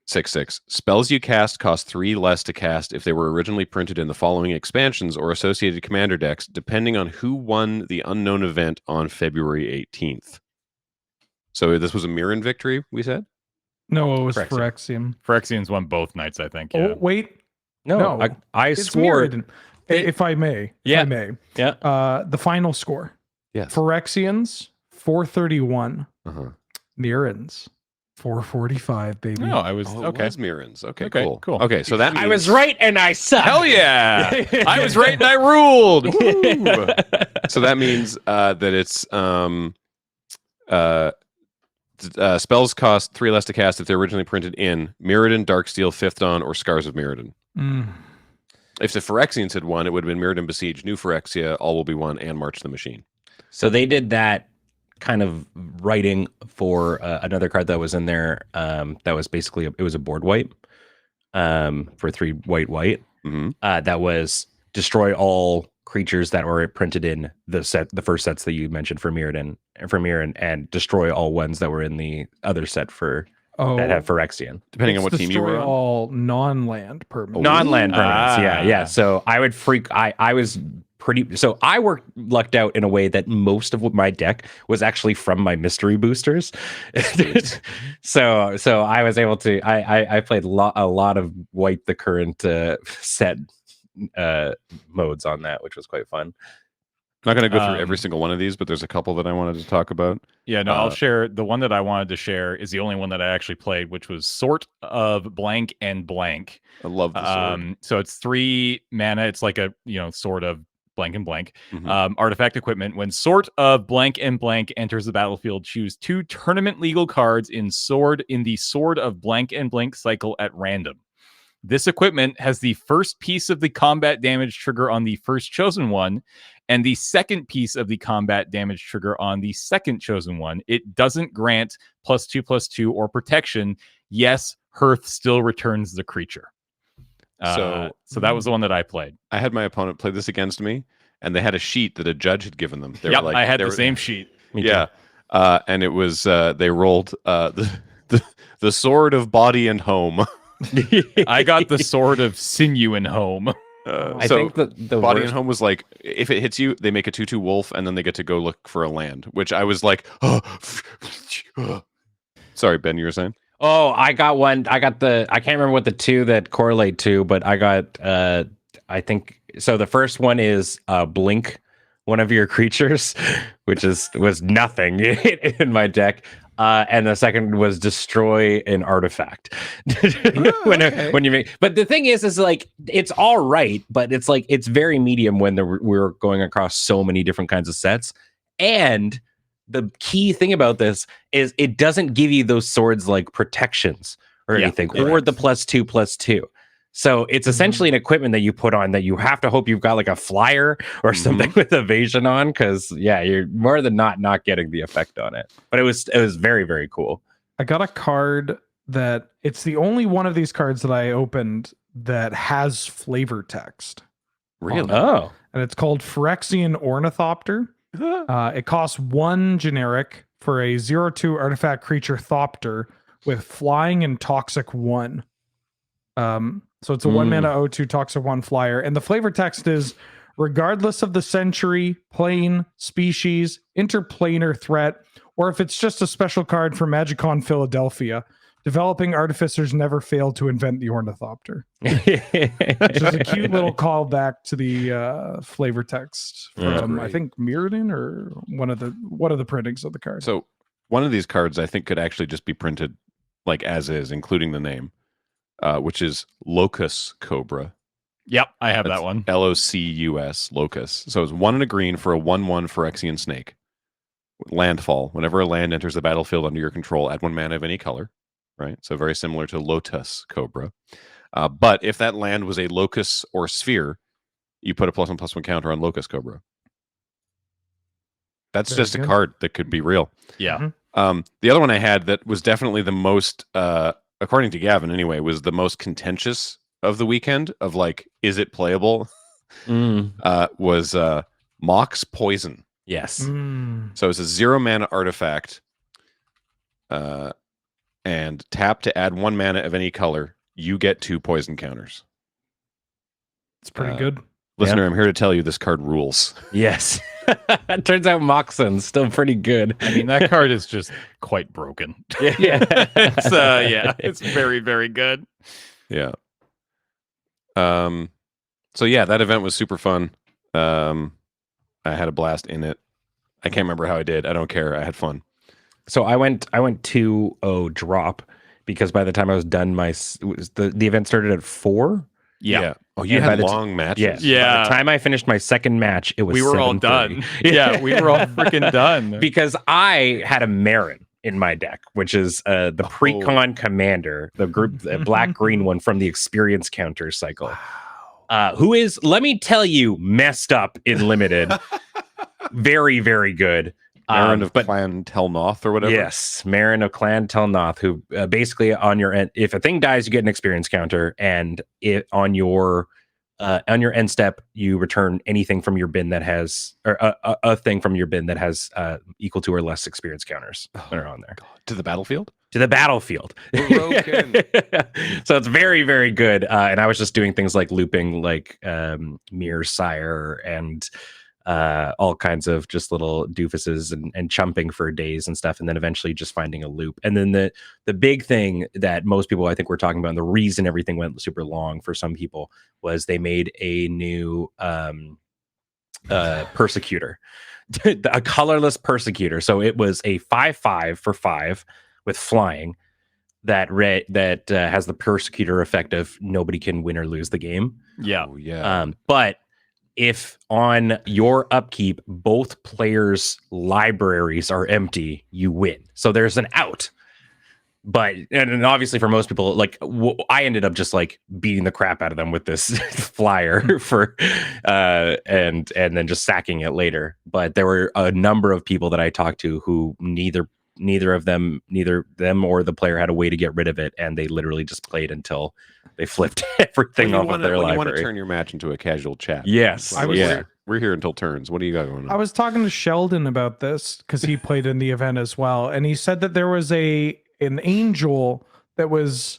A: 6/6. Spells you cast cost 3 less to cast if they were originally printed in the following expansions or associated commander decks, depending on who won the unknown event on February 18th. So this was a Mirren victory, we said?
C: No, it was
D: Phyrexian.
C: Phyrexian.
B: Phyrexians won both nights, I think. Yeah.
C: Oh, wait.
D: No, I
C: It's
D: swore.
C: Mirrodin. If I may.
D: Yeah.
C: If I may.
D: Yeah.
C: The final score.
A: Yes.
C: Phyrexians, 431.
A: Uh-huh.
C: Mirrens, 445, baby.
B: No, I was
A: It
B: okay.
A: was Mirrens. Okay,
B: Okay,
A: cool.
B: cool.
A: Okay, so that means...
D: I was right and I suck.
B: Hell yeah! I was right and I ruled. Woo!
A: So that means that it's spells cost 3 less to cast if they're originally printed in Mirrodin, Darksteel, Fifth Dawn, or Scars of Mirrodin. If the Phyrexians had won, it would have been Mirrodin Besiege, New Phyrexia, All Will Be One, and March the Machine.
D: So they did that kind of writing for another card that was in there. That was basically it was a board wipe for 3 white.
A: Mm-hmm.
D: That was destroy all creatures that were printed in the first sets that you mentioned for Mirrodin, and destroy all ones that were in the other set that have Phyrexian.
A: Depending on what team you were on.
C: All non-land permanents.
D: Non-land permanents. Yeah. So I would I was pretty. So I lucked out in a way that most of what my deck was actually from my mystery boosters. so I was able to. I played a lot of Wipe the Current set modes on that, which was quite fun.
A: I'm not going to go through every single one of these, but there's a couple that I wanted to talk about.
B: Yeah, no, I'll share. The one that I wanted to share is the only one that I actually played, which was Sort of Blank and Blank.
A: I love the sword.
B: So it's 3 mana. It's like a, sort of blank and blank.
A: Mm-hmm.
B: Artifact equipment. When Sort of Blank and Blank enters the battlefield, choose 2 tournament legal cards in the Sword of Blank and Blank cycle at random. This equipment has the first piece of the combat damage trigger on the first chosen one, and the second piece of the combat damage trigger on the second chosen one. It doesn't grant +2/+2 or protection. Yes, Hearth still returns the creature. So that was the one that I played.
A: I had my opponent play this against me, and they had a sheet that a judge had given them. They were like,
B: I had the same sheet.
A: Yeah, and it was they rolled the Sword of Body and Home.
B: I got the Sword of Sinew and Home.
D: I think the
A: Body
D: worst...
A: and Home was like, if it hits you, they make a 2/2 wolf, and then they get to go look for a land, which I was like, oh. Sorry, Ben, you were saying?
D: Oh, I got one. I can't remember what the 2 that correlate to, but I got, I think, so the first one is blink one of your creatures, which was nothing in my deck. And the second was destroy an artifact. when you make, but the thing is like, it's all right, but it's like, it's very medium when we're going across so many different kinds of sets. And the key thing about this is it doesn't give you those swords like protections or anything, or the +2/+2. So it's essentially an equipment that you put on that you have to hope you've got like a flyer or something with evasion on, because you're more than not getting the effect on it. But it was very, very cool.
C: I got a card that it's the only one of these cards that I opened that has flavor text.
A: Really?
D: Oh.
C: And it's called Phyrexian Ornithopter. It costs 1 generic for a 0/2 artifact creature Thopter with flying and toxic 1. So it's a 1 mana 0/2 toxic 1 flyer. And the flavor text is, regardless of the century, plane, species, interplanar threat, or if it's just a special card for MagicCon Philadelphia, developing artificers never fail to invent the Ornithopter. Which is a cute little callback to the flavor text from I think Mirrodin or one of the printings of the card.
A: So one of these cards I think could actually just be printed like as is, including the name, which is Locus Cobra.
B: Yep, I have that one.
A: LOCUS, Locus. So it's 1 and a green for a 1/1 Phyrexian snake. Landfall. Whenever a land enters the battlefield under your control, add 1 mana of any color. Right? So very similar to Lotus Cobra. But if that land was a locus or sphere, you put a +1/+1 counter on Locus Cobra. That's
C: Very
A: just
C: good.
A: a card that could be real.
B: Yeah.
A: The other one I had that was definitely the most, according to Gavin anyway, was the most contentious of the weekend of like, is it playable? Was Mox Poison.
D: Yes.
A: So it's a 0 mana artifact. And tap to add 1 mana of any color. You get 2 poison counters.
C: It's pretty good.
A: Listener, I'm here to tell you this card rules.
D: Yes. It turns out Moxon's still pretty good.
B: I mean, that card is just quite broken. It's very, very good.
A: Yeah. So yeah, that event was super fun. I had a blast in it. I can't remember how I did. I don't care. I had fun.
D: So I went 2-0 drop because by the time I was done, the event started at 4.
B: Yeah.
A: Oh, you
D: And by
A: had
D: the
A: long matches.
B: Yeah.
D: By the time I finished my second match, it was
B: We were all
D: 7:30.
B: done. Yeah, we were all freaking done.
D: Because I had a Marin in my deck, which is the Precon Commander, the black-green one from the Experience Counter cycle. Who is, let me tell you, messed up in Limited. Very, very good.
A: Marin of Clan Telnoth or whatever.
D: Yes, Marin of Clan Telnoth, who basically on your end, if a thing dies, you get an experience counter, and on your end step, you return anything from your bin that has, or a thing from your bin that has equal to or less experience counters that are on there.
A: God. To the battlefield?
D: To the battlefield.
A: Broken.
D: So it's very, very good. And I was just doing things like looping like Mirror Sire and all kinds of just little doofuses and chumping for days and stuff, and then eventually just finding a loop. And then the big thing that most people I think were talking about, and the reason everything went super long for some people, was they made a new persecutor, a colorless persecutor. So it was a 5/5 for 5 with flying that has the persecutor effect of nobody can win or lose the game.
B: Yeah.
A: Oh, yeah.
D: But if on your upkeep, both players' libraries are empty, you win. So there's an out. But, and obviously for most people, like I ended up just like beating the crap out of them with this flyer for, and then just sacking it later. But there were a number of people that I talked to who neither them or the player had a way to get rid of it, and they literally just played until they flipped everything off of their library.
A: You want to turn your match into a casual chat.
D: Yes.
A: We're here until turns. What do you got going on?
C: I was talking to Sheldon about this because he played in the event as well, and he said that there was an angel that was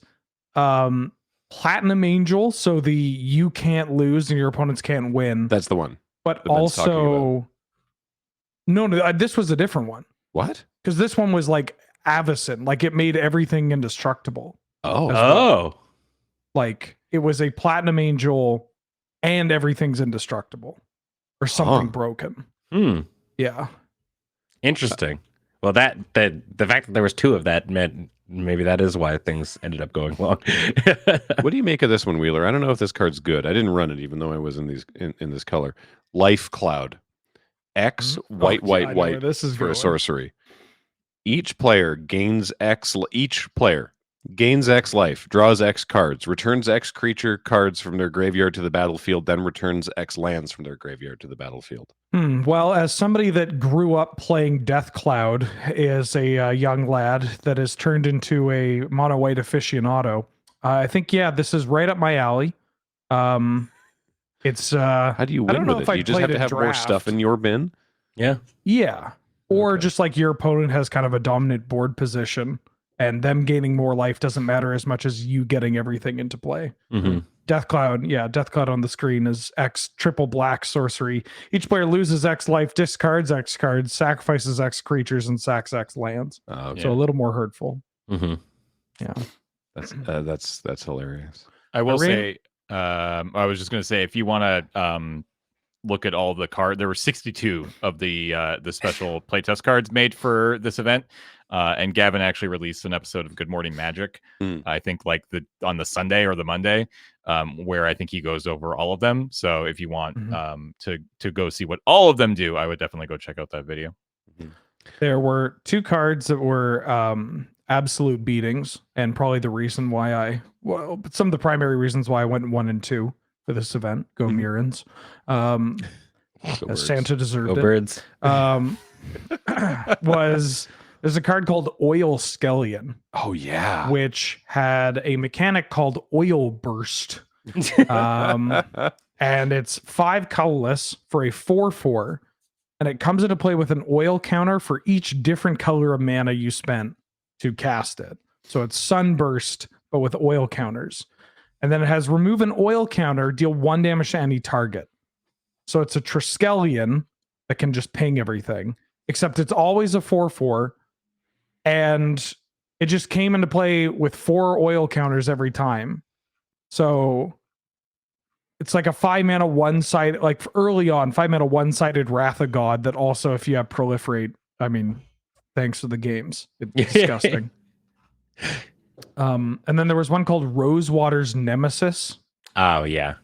C: platinum angel, so the you can't lose and your opponents can't win.
A: That's the one.
C: But
A: that Ben's talking
C: also, no, this was a different one.
A: What?
C: Because this one was like Avacyn, like it made everything indestructible.
D: Oh.
C: Like it was a platinum angel and everything's indestructible or something broken. Yeah.
D: Interesting. Well, that the fact that there was 2 of that meant maybe that is why things ended up going long.
A: What do you make of this one, Wheeler? I don't know if this card's good. I didn't run it, even though I was in this color. Life Cloud. X
C: I
A: white
C: know where
A: white
C: this is
A: for a
C: going.
A: sorcery. Each player gains X. Each player gains X life, draws X cards, returns X creature cards from their graveyard to the battlefield, then returns X lands from their graveyard to the battlefield.
C: Well, as somebody that grew up playing Death Cloud as a young lad that has turned into a mono white aficionado, I think this is right up my alley. It's
A: How do you
C: I don't
A: win
C: know
A: with
C: if
A: it?
C: I
A: You just have
C: played
A: to
C: a
A: have more stuff
C: draft.
A: in your bin.
D: Yeah.
C: Yeah. Or
A: Okay.
C: just like your opponent has kind of a dominant board position and them gaining more life doesn't matter as much as you getting everything into play.
D: Mm-hmm.
C: Death Cloud on the screen is X triple black sorcery. Each player loses X life, discards X cards, sacrifices X creatures, and sacks X lands.
A: Okay.
C: So a little more hurtful.
D: Mm-hmm.
C: Yeah.
A: That's hilarious.
B: I will
C: Irene?
B: say, I was just going to say, if you want to look at all the cards, there were 62 of the special playtest cards made for this event. And Gavin actually released an episode of Good Morning Magic, I think like on the Sunday or the Monday, where I think he goes over all of them. So if you want to go see what all of them do, I would definitely go check out that video.
C: There were 2 cards that were absolute beatings, and probably the reason why some of the primary reasons why I went 1 and 2 for this event. Go Murans.
A: Go
C: As
A: birds.
C: Santa deserved
D: Go
C: it.
D: birds.
C: There's a card called Oil Skellion,
A: Oh yeah.
C: which had a mechanic called Oil Burst. And it's 5 colorless for a 4/4, and it comes into play with an oil counter for each different color of mana you spent to cast it. So it's Sunburst, but with oil counters. And then it has remove an oil counter, deal 1 damage to any target. So it's a Triskelion that can just ping everything, except it's always a 4/4, and it just came into play with 4 oil counters every time. So it's like a 5 mana one-sided, like early on, 5 mana one-sided Wrath of God that also, if you have Proliferate, I mean, thanks for the games. It's disgusting. And then there was one called Rosewater's Nemesis,
D: Oh yeah.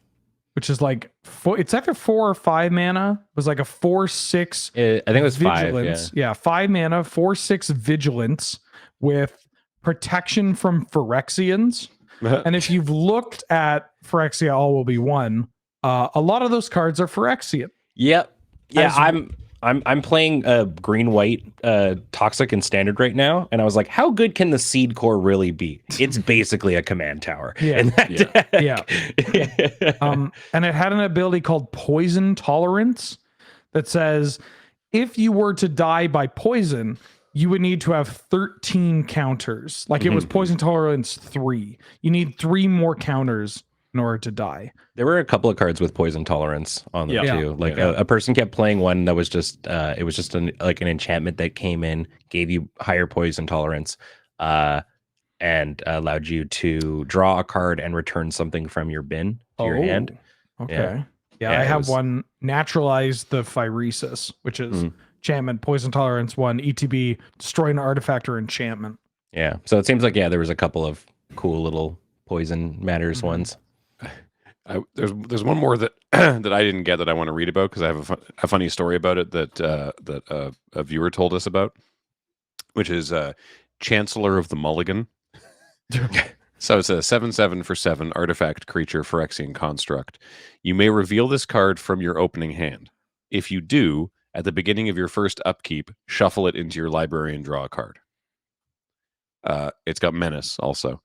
C: which is like it's either 4 or 5 mana. It was like a 4/6
D: I think it was 5. Yeah.
C: vigilance. Yeah, 5 mana, 4/6 vigilance with protection from Phyrexians. And if you've looked at Phyrexia All Will Be One, a lot of those cards are Phyrexian.
D: Yep. Yeah,
C: As-
D: I'm playing green white toxic and standard right now, and I was like, how good can the seed core really be? It's basically a command tower.
C: Yeah.
D: in that deck.
C: Yeah. And it had an ability called Poison Tolerance that says if you were to die by poison, you would need to have 13 counters. Like it was Poison Tolerance 3. You need 3 more counters in order to die.
D: There were a couple of cards with poison tolerance on them
B: Yeah.
D: too. Like
B: Yeah.
D: a person kept playing one that was just it was just like an enchantment that came in, gave you higher poison tolerance, and allowed you to draw a card and return something from your bin to your hand.
C: Okay. Yeah,
D: Yeah,
C: I
D: it
C: have
D: was-
C: one Naturalize the Phyresis, which is enchantment, poison tolerance 1, ETB, destroy an artifact or enchantment.
D: Yeah. So it seems like there was a couple of cool little poison matters ones.
A: There's one more that that I didn't get that I want to read about because I have a funny story about it that a viewer told us about, which is Chancellor of the Mulligan. So it's a 7/7 for 7 artifact creature Phyrexian construct. You may reveal this card from your opening hand. If you do, at the beginning of your first upkeep, shuffle it into your library and draw a card. It's got Menace also.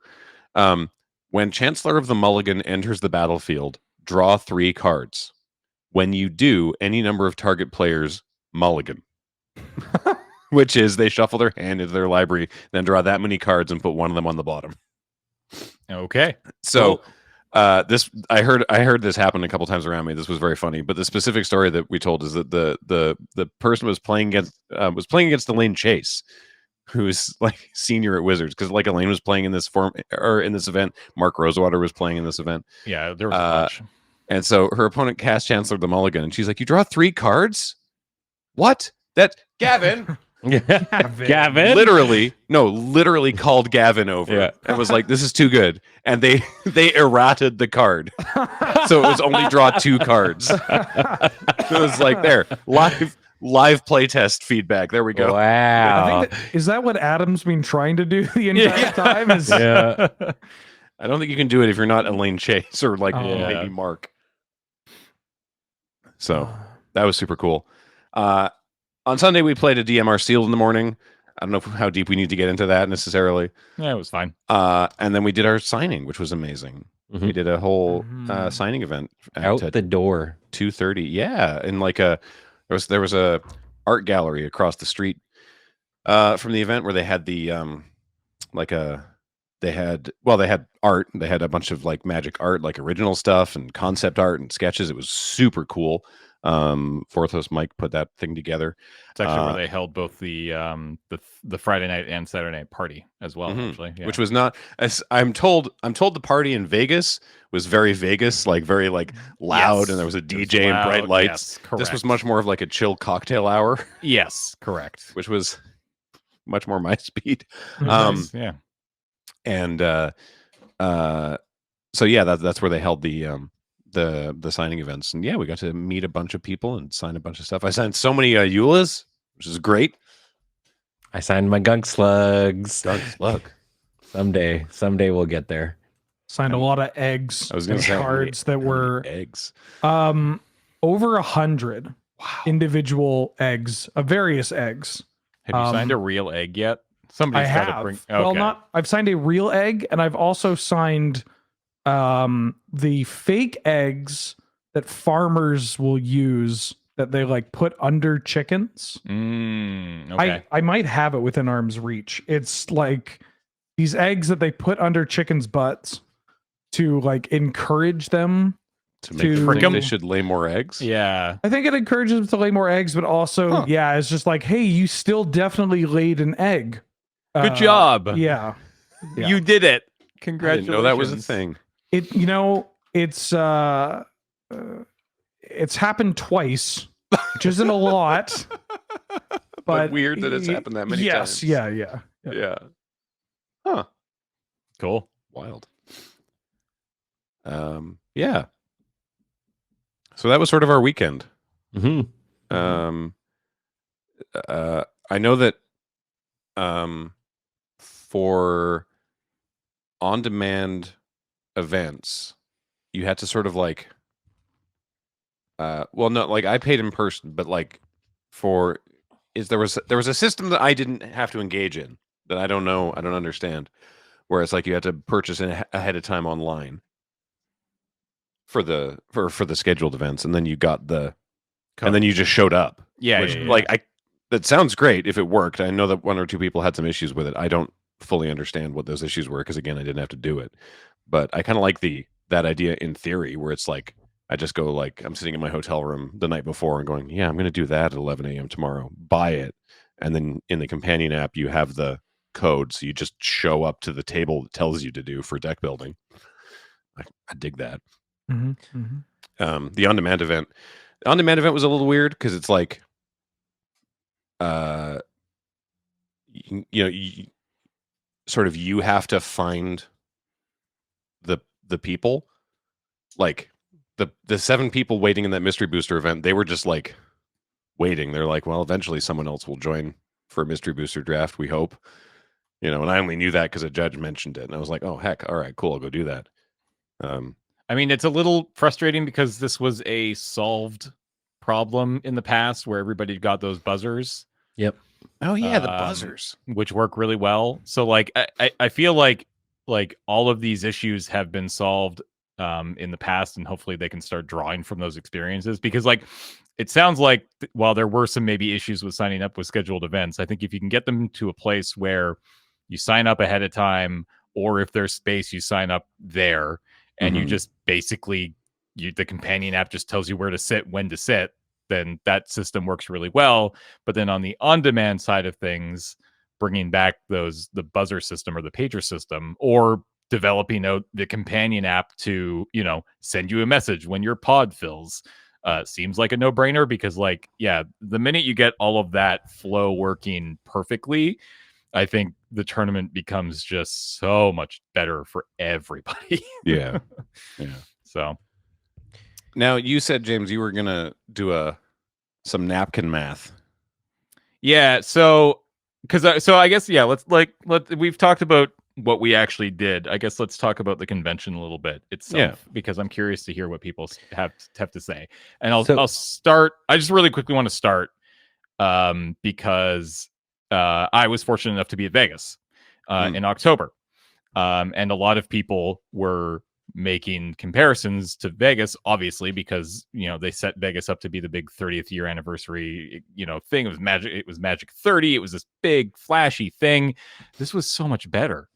A: When Chancellor of the Mulligan enters the battlefield, draw 3 cards. When you do, any number of target players mulligan. Which is they shuffle their hand into their library, then draw that many cards and put one of them on the bottom.
B: Okay.
A: So this I heard this happen a couple times around me. This was very funny. But the specific story that we told is that the person was playing against Elaine Chase, who's like senior at Wizards, because like Elaine was playing in this in this event. Mark Rosewater was playing in this event.
B: Yeah, there was a bunch.
A: And so her opponent cast Chancellor of the Mulligan, and she's like, "You draw 3 cards? What? That Gavin?"
D: Gavin?
A: literally called Gavin over and was like, "This is too good," and they errated the card, so it was only draw 2 cards. It was like there live playtest feedback. There we go.
D: Wow.
C: I think is that what Adam's been trying to do the entire time? Is
D: Yeah.
A: I don't think you can do it if you're not Elaine Chase or like
C: Oh.
A: maybe Mark. So that was super cool. On Sunday, we played a DMR Sealed in the morning. I don't know how deep we need to get into that necessarily.
B: Yeah, it was fine.
A: And then we did our signing, which was amazing.
D: Mhm.
A: We did a whole
C: Mhm.
A: signing event
D: Out
A: at
D: the door.
A: 2:30. Yeah, in like there was a art gallery across the street from the event where they had the they had art. They had a bunch of like magic art, like original stuff and concept art and sketches. It was super cool. Fourth host Mike put that thing together.
B: It's actually where they held both the Friday night and Saturday night party as well, actually. Yeah.
A: Which was not, as I'm told the party in Vegas was very Vegas, like very like loud,
B: Yes.
A: and there was a
B: It was
A: DJ and bright
B: loud,
A: lights.
B: yes,
A: This was
B: correct.
A: much more of like a chill cocktail hour,
B: Yes, correct.
A: which was much more my speed.
B: Nice, yeah.
A: And so yeah, that's where they held the signing events, and yeah, we got to meet a bunch of people and sign a bunch of stuff. I signed so many Eulas, which is great.
D: I signed my gunk slugs.
A: Look,
D: Someday we'll get there.
C: signed a lot of eggs
A: I was going
C: and
A: to say
C: cards that were
A: eggs.
C: over 100 individual eggs of various eggs.
B: Have you signed a real egg yet? Somebody's
C: I
B: got
C: have.
B: to bring.
C: Well, I've signed a real egg, and I've also signed the fake eggs that farmers will use that they like put under chickens.
B: Okay.
C: I might have it within arm's reach. It's like these eggs that they put under chickens' butts to like encourage them
A: To make them
C: Frick
A: think
C: 'em.
A: they should lay more eggs.
B: Yeah.
C: I think it encourages them to lay more eggs, but also, yeah, it's just like, hey, you still definitely laid an egg.
B: Good job.
C: Yeah. Yeah.
B: You did it.
A: I
B: Congratulations.
A: didn't know that was a thing.
C: It's happened twice, which isn't a lot.
A: But weird that it's happened that many times.
C: Yeah.
A: Yeah. Huh.
B: Cool.
A: Wild. Yeah. So that was sort of our weekend.
D: Mm-hmm.
A: I know that for on-demand events, you had to sort of like well, no, like I paid in person, but like there was a system that I didn't have to engage in that I don't understand, where it's like you had to purchase ahead of time online for the scheduled events, and then you got and then you just showed up.
B: Yeah.
A: Which,
B: yeah.
A: like, that sounds great if it worked. I know that one or two people had some issues with it. I don't fully understand what those issues were because, again, I didn't have to do it. But I kind of like that idea in theory, where it's like I just go like I'm sitting in my hotel room the night before and going, yeah, I'm going to do that at 11 a.m. tomorrow. Buy it, and then in the companion app you have the code, so you just show up to the table that tells you to do for deck building. I dig that.
C: Mm-hmm, mm-hmm.
A: The on-demand event was a little weird because it's like you sort of you have to find the people, like the 7 people waiting in that mystery booster event. They were just like waiting. They're like, well, eventually someone else will join for a mystery booster draft, we hope, and I only knew that because a judge mentioned it, and I was like, oh heck, all right, cool, I'll go do that.
B: I mean, it's a little frustrating because this was a solved problem in the past where everybody got those buzzers.
D: Yep.
A: Oh yeah, the buzzers,
B: which work really well. So like I feel like all of these issues have been solved in the past, and hopefully they can start drawing from those experiences, because like it sounds like while there were some maybe issues with signing up with scheduled events, I think if you can get them to a place where you sign up ahead of time, or if there's space, you sign up there, and you just basically the companion app just tells you where to sit, when to sit, then that system works really well. But then on the on-demand side of things, bringing back the buzzer system or the pager system, or developing the companion app to, send you a message when your pod fills, seems like a no-brainer, because like, yeah, the minute you get all of that flow working perfectly, I think the tournament becomes just so much better for everybody.
A: yeah.
B: So
A: Now, you said, James, you were gonna do a some napkin math.
B: Yeah, so I guess we've talked about what we actually did. I guess let's talk about the convention a little bit itself, because I'm curious to hear what people have to say. And I'll start. I just really quickly want to start because I was fortunate enough to be at Vegas in October, and a lot of people were making comparisons to Vegas, obviously, because they set Vegas up to be the big 30th year anniversary thing. It was Magic 30. It was this big flashy thing. This was so much better.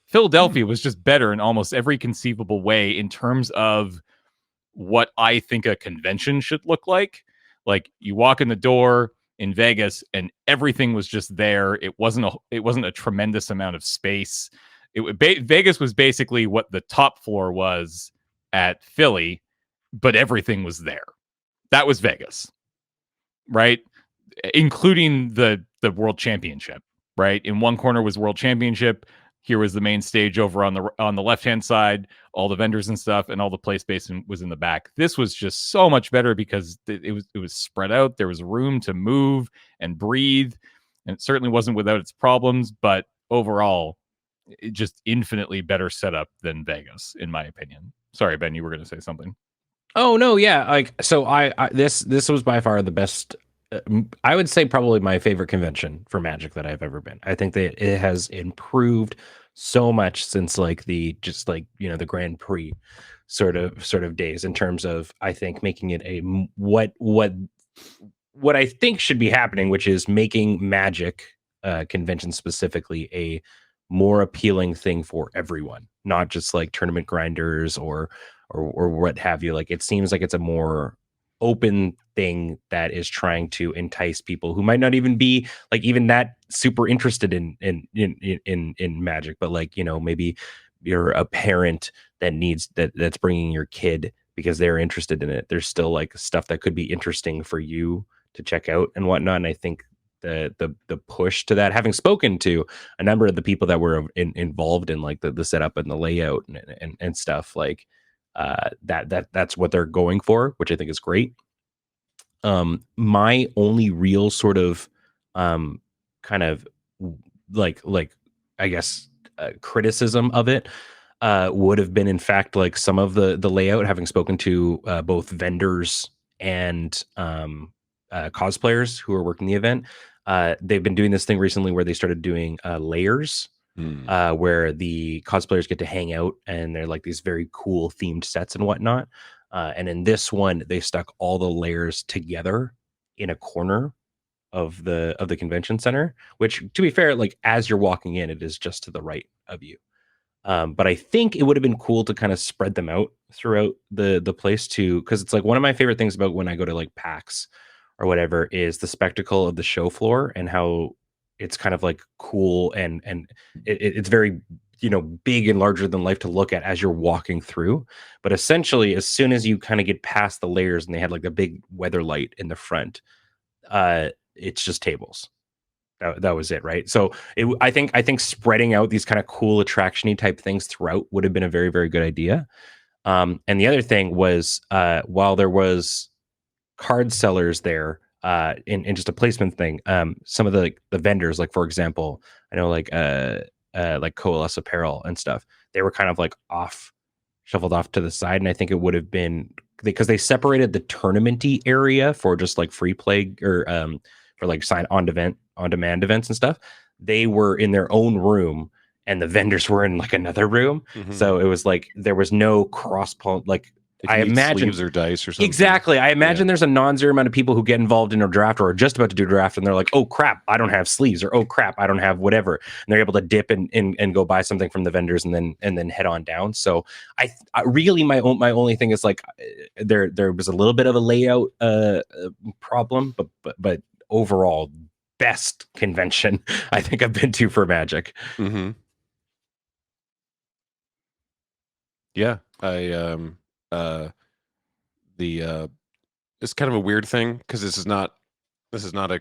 B: Philadelphia was just better in almost every conceivable way in terms of what I think a convention should look like. Like, you walk in the door in Vegas and everything was just there. It wasn't a tremendous amount of space. Vegas was basically what the top floor was at Philly, but everything was there. That was Vegas, right? Including the World Championship, right? In one corner was World Championship. Here was the main stage over on the left-hand side, all the vendors and stuff, and all the play space was in the back. This was just so much better because it was spread out. There was room to move and breathe, and it certainly wasn't without its problems, but overall, it just infinitely better setup than Vegas, in my opinion. Sorry, Ben, you were going to say something.
D: Oh no, yeah. Like, so this was by far the best. I would say probably my favorite convention for Magic that I've ever been. I think that it has improved so much since the Grand Prix sort of days, in terms of, I think, making it what I think should be happening, which is making Magic convention specifically a more appealing thing for everyone, not just like tournament grinders or what have you. Like, it seems like it's a more open thing that is trying to entice people who might not even be like even that super interested in Magic, but maybe you're a parent that's bringing your kid because they're interested in it. There's still like stuff that could be interesting for you to check out and whatnot. And I think the push to that, having spoken to a number of the people that were involved in like the setup and the layout and stuff, like that's what they're going for, which I think is great. My only real sort of kind of like I guess criticism of it would have been, in fact, like some of the layout, having spoken to both vendors and cosplayers who are working the event. They've been doing this thing recently where they started doing layers, where the cosplayers get to hang out, and they're like these very cool themed sets and whatnot. And in this one, they stuck all the layers together in a corner of the convention center, which, to be fair, like as you're walking in, it is just to the right of you. But I think it would have been cool to kind of spread them out throughout the place too, because it's like one of my favorite things about when I go to like PAX or whatever is the spectacle of the show floor and how it's kind of like cool and it's very big and larger than life to look at as you're walking through. But essentially, as soon as you kind of get past the layers and they had like the big weather light in the front, it's just tables. That was it, right? So I think spreading out these kind of cool attraction-y type things throughout would have been a very, very good idea. And the other thing was, while there was card sellers there, in just a placement thing, some of the vendors, like for example, I know like Coalesce Apparel and stuff, they were kind of like shuffled off to the side, and I think it would have been because they separated the tournament-y area for just like free play or for like sign on demand events and stuff. They were in their own room and the vendors were in like another room. Mm-hmm. So it was like there was no like I imagine
A: sleeves or dice or something.
D: Exactly. I imagine there's a non-zero amount of people who get involved in a draft or are just about to do a draft, and they're like, "Oh crap, I don't have sleeves," or "Oh crap, I don't have whatever," and they're able to dip and go buy something from the vendors and then head on down. So I really my only thing is like there was a little bit of a layout problem, but overall best convention I think I've been to for Magic.
A: Mm-hmm. Yeah, it's kind of a weird thing because this is not a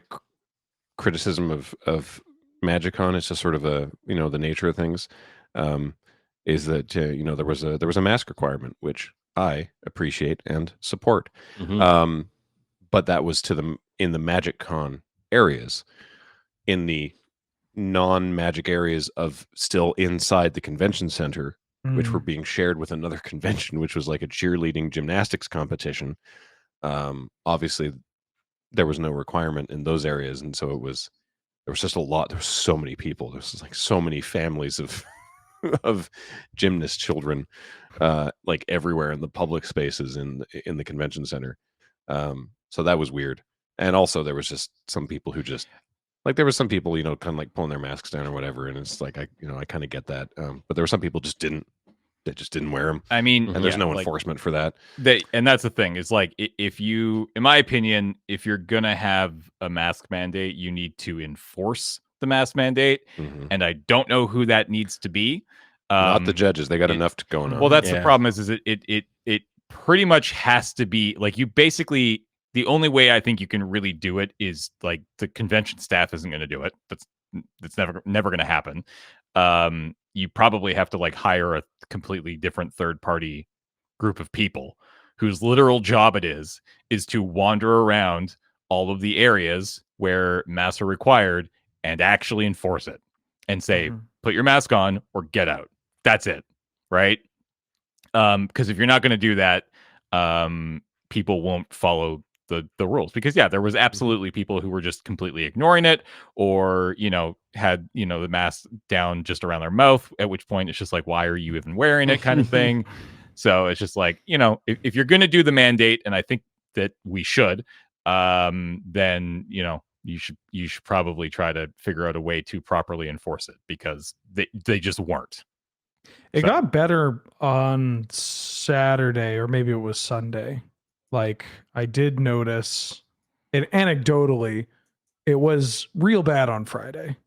A: criticism of MagicCon. It's just sort of a the nature of things. Is that there was a mask requirement, which I appreciate and support. Mm-hmm. But that was to the in the MagicCon areas, in the non-Magic areas of still inside the convention center, which were being shared with another convention, which was like a cheerleading gymnastics competition. Obviously, there was no requirement in those areas, and so there was just a lot. There was so many people. There was like so many families of of gymnast children, like everywhere in the public spaces in the convention center. So that was weird. And also there was just some people who just like, there was some people, kind of like pulling their masks down or whatever. And it's like, I kind of get that. But there were some people just didn't wear them.
B: I mean,
A: And there's no enforcement for that.
B: And that's the thing, is like, if you, in my opinion, if you're going to have a mask mandate, you need to enforce the mask mandate. And I don't know who that needs to be.
A: Not the judges. They got enough going on.
B: Well, that's the problem is it pretty much has to be like, you basically, the only way I think you can really do it is like the convention staff isn't going to do it. That's never going to happen. You probably have to like hire a completely different third party group of people whose literal job it is to wander around all of the areas where masks are required and actually enforce it and say, put your mask on or get out. That's it. Right. Because if you're not going to do that, people won't follow the rules, because there was absolutely people who were just completely ignoring it, or had the mask down just around their mouth, at which point it's just like, why are you even wearing it, kind of thing. So it's just like, if you're going to do the mandate, and I think that we should, then you should probably try to figure out a way to properly enforce it, because they just weren't.
C: It got better on Saturday, or maybe it was Sunday. Like, I did notice it anecdotally, it was real bad on Friday,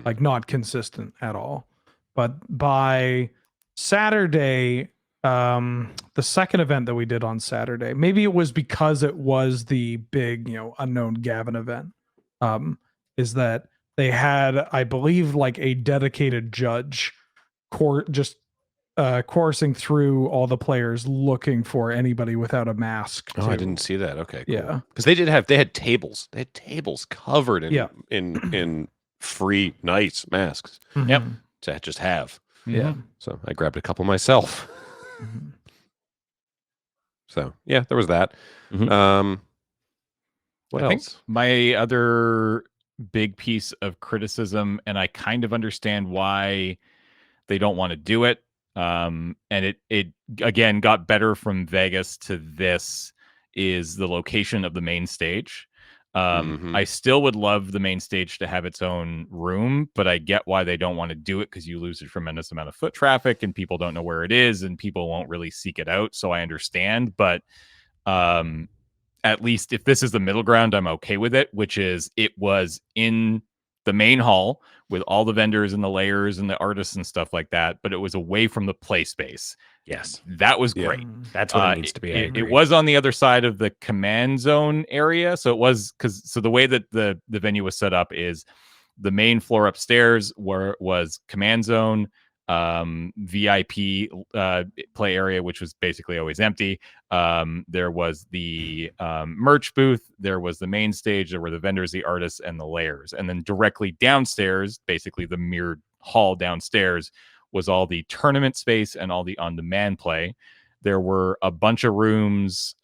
C: like not consistent at all. But by Saturday, the second event that we did on Saturday, maybe it was because it was the big, unknown Gavin event, is that they had, I believe, like a dedicated judge coursing through all the players looking for anybody without a mask.
A: Oh, I didn't see that. Okay, cool.
C: Yeah,
A: because they had tables. They had tables covered in free nice masks.
B: Yep.
A: To just have.
C: Yeah.
A: So I grabbed a couple myself. So yeah, there was that. What
B: I
A: else?
B: think my other big piece of criticism, and I kind of understand why they don't want to do it, and it again got better from Vegas to this, is the location of the main stage. I still would love the main stage to have its own room, but I get why they don't want to do it, because you lose a tremendous amount of foot traffic and people don't know where it is and people won't really seek it out. So I understand, but at least if this is the middle ground, I'm okay with it, which is it was in the main hall with all the vendors and the layers and the artists and stuff like that, but it was away from the play space.
D: Yes,
B: that was great.
D: That's what it needs to be.
B: It was on the other side of the command zone area, so it was so the way that the venue was set up is the main floor upstairs was command zone, VIP play area, which was basically always empty. There was the merch booth, there was the main stage, there were the vendors, the artists, and the layers, and then directly downstairs, basically the mirrored hall downstairs, was all the tournament space and all the on-demand play. There were a bunch of rooms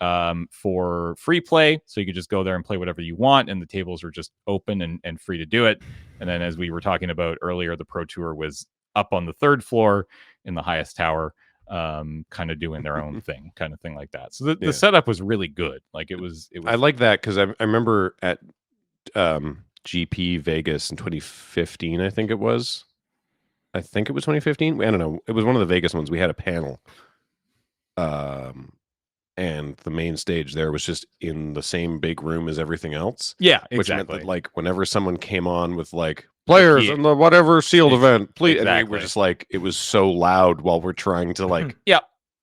B: for free play, so you could just go there and play whatever you want, and the tables were just open and free to do it. And then, as we were talking about earlier, the Pro Tour was up on the third floor in the highest tower, kind of doing their own thing, kind of thing like that. So the setup was really good. Like it was.
A: I like that, because I remember at GP Vegas in 2015, I think it was 2015. I don't know. It was one of the Vegas ones. We had a panel, and the main stage there was just in the same big room as everything else.
B: Yeah, exactly.
A: Which meant that, like, whenever someone came on with like players in the whatever sealed event, please, and we were just like, it was so loud while we're trying to like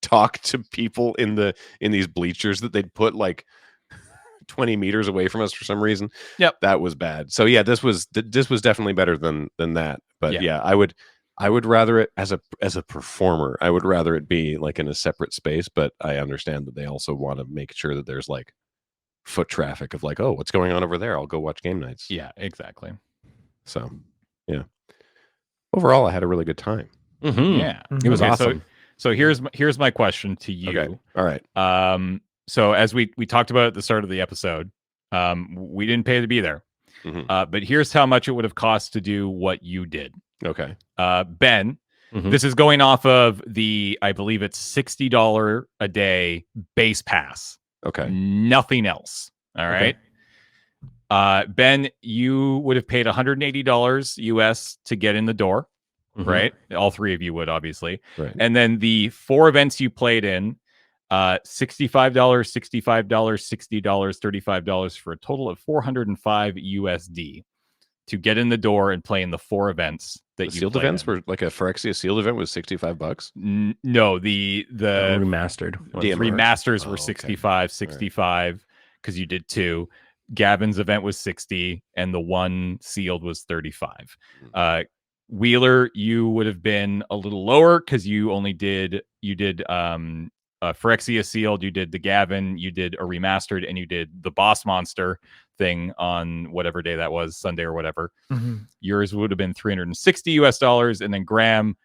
A: talk to people in these bleachers that they'd put like 20 meters away from us for some reason. That was bad. So yeah, this was definitely better than that. But yeah, I would rather it as a performer, I would rather it be like in a separate space, but I understand that they also want to make sure that there's like foot traffic of like, oh, what's going on over there? I'll go watch game nights.
B: Yeah, exactly.
A: So, yeah. Overall, I had a really good time.
B: Yeah,
D: It was
B: Okay,
D: awesome.
B: So here's my question to you.
A: Okay. All right.
B: So as we talked about at the start of the episode, we didn't pay to be there. But here's how much it would have cost to do what you did.
A: Okay.
B: Ben, this is going off of I believe it's $60 a day base pass.
A: Okay.
B: Nothing else. All right. Ben, you would have paid $180 US to get in the door, right? All three of you would, obviously.
A: Right.
B: And then the 4 events you played in, $65, $65, $60, $35 for a total of $405 USD to get in the door and play in the 4 events that
A: The
B: you
A: sealed
B: played
A: events
B: in.
A: were like a Phyrexia sealed event was $65.
B: No, the
D: Remastered.
A: DMR.
B: remasters were
A: Oh, okay.
B: 65, 65 because you did 2. Gavin's event was 60 and the 1 sealed was 35. Wheeler, you would have been a little lower because you did Phyrexia sealed, you did the Gavin, you did a remastered, and you did the boss monster thing on whatever day that was, Sunday or whatever. Yours would have been $360 US, and then Graham,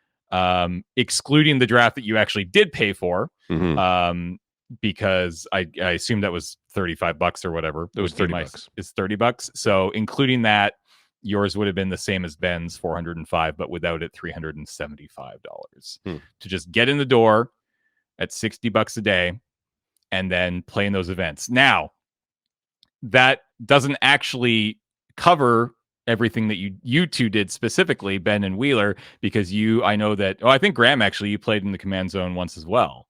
B: excluding the draft that you actually did pay for, because I assume that was $35 or whatever.
A: It was $30.
B: It's $30. So including that, yours would have been the same as Ben's, 405, but without it, $375 to just get in the door at $60 a day and then play in those events. Now, that doesn't actually cover everything that you two did specifically, Ben and Wheeler, because I know that, I think Graham, actually, you played in the Command Zone once as well.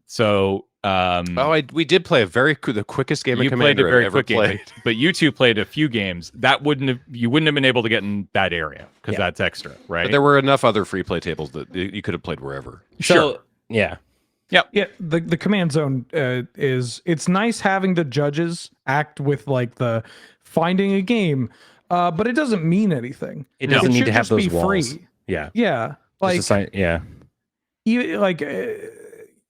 B: So,
A: we did play the quickest game of
B: you
A: Commander
B: played a very
A: I've ever
B: quick
A: played.
B: game, but you two played a few games. You wouldn't have been able to get in that area because that's extra, right?
A: But there were enough other free play tables that you could have played wherever.
D: So, yeah.
C: Yeah, the Command Zone it's nice having the judges act with like the finding a game, but it doesn't mean anything.
D: It doesn't need
C: should
D: to have
C: just
D: those
C: be
D: walls.
C: free.
D: Yeah.
C: Yeah, like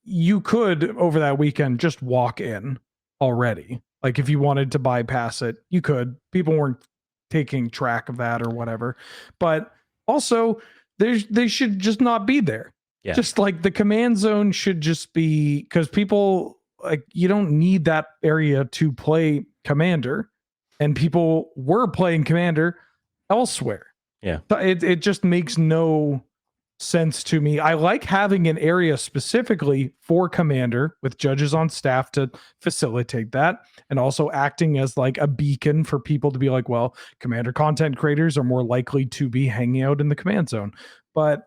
C: you could over that weekend just walk in already. Like if you wanted to bypass it, you could. People weren't taking track of that or whatever. But also, they should just not be there.
D: Yeah.
C: Just like the Command Zone should just be, because people, like, you don't need that area to play Commander, and people were playing Commander elsewhere.
D: Yeah.
C: It just makes no sense to me. I like having an area specifically for Commander with judges on staff to facilitate that, and also acting as like a beacon for people to be like, well, Commander content creators are more likely to be hanging out in the Command Zone. But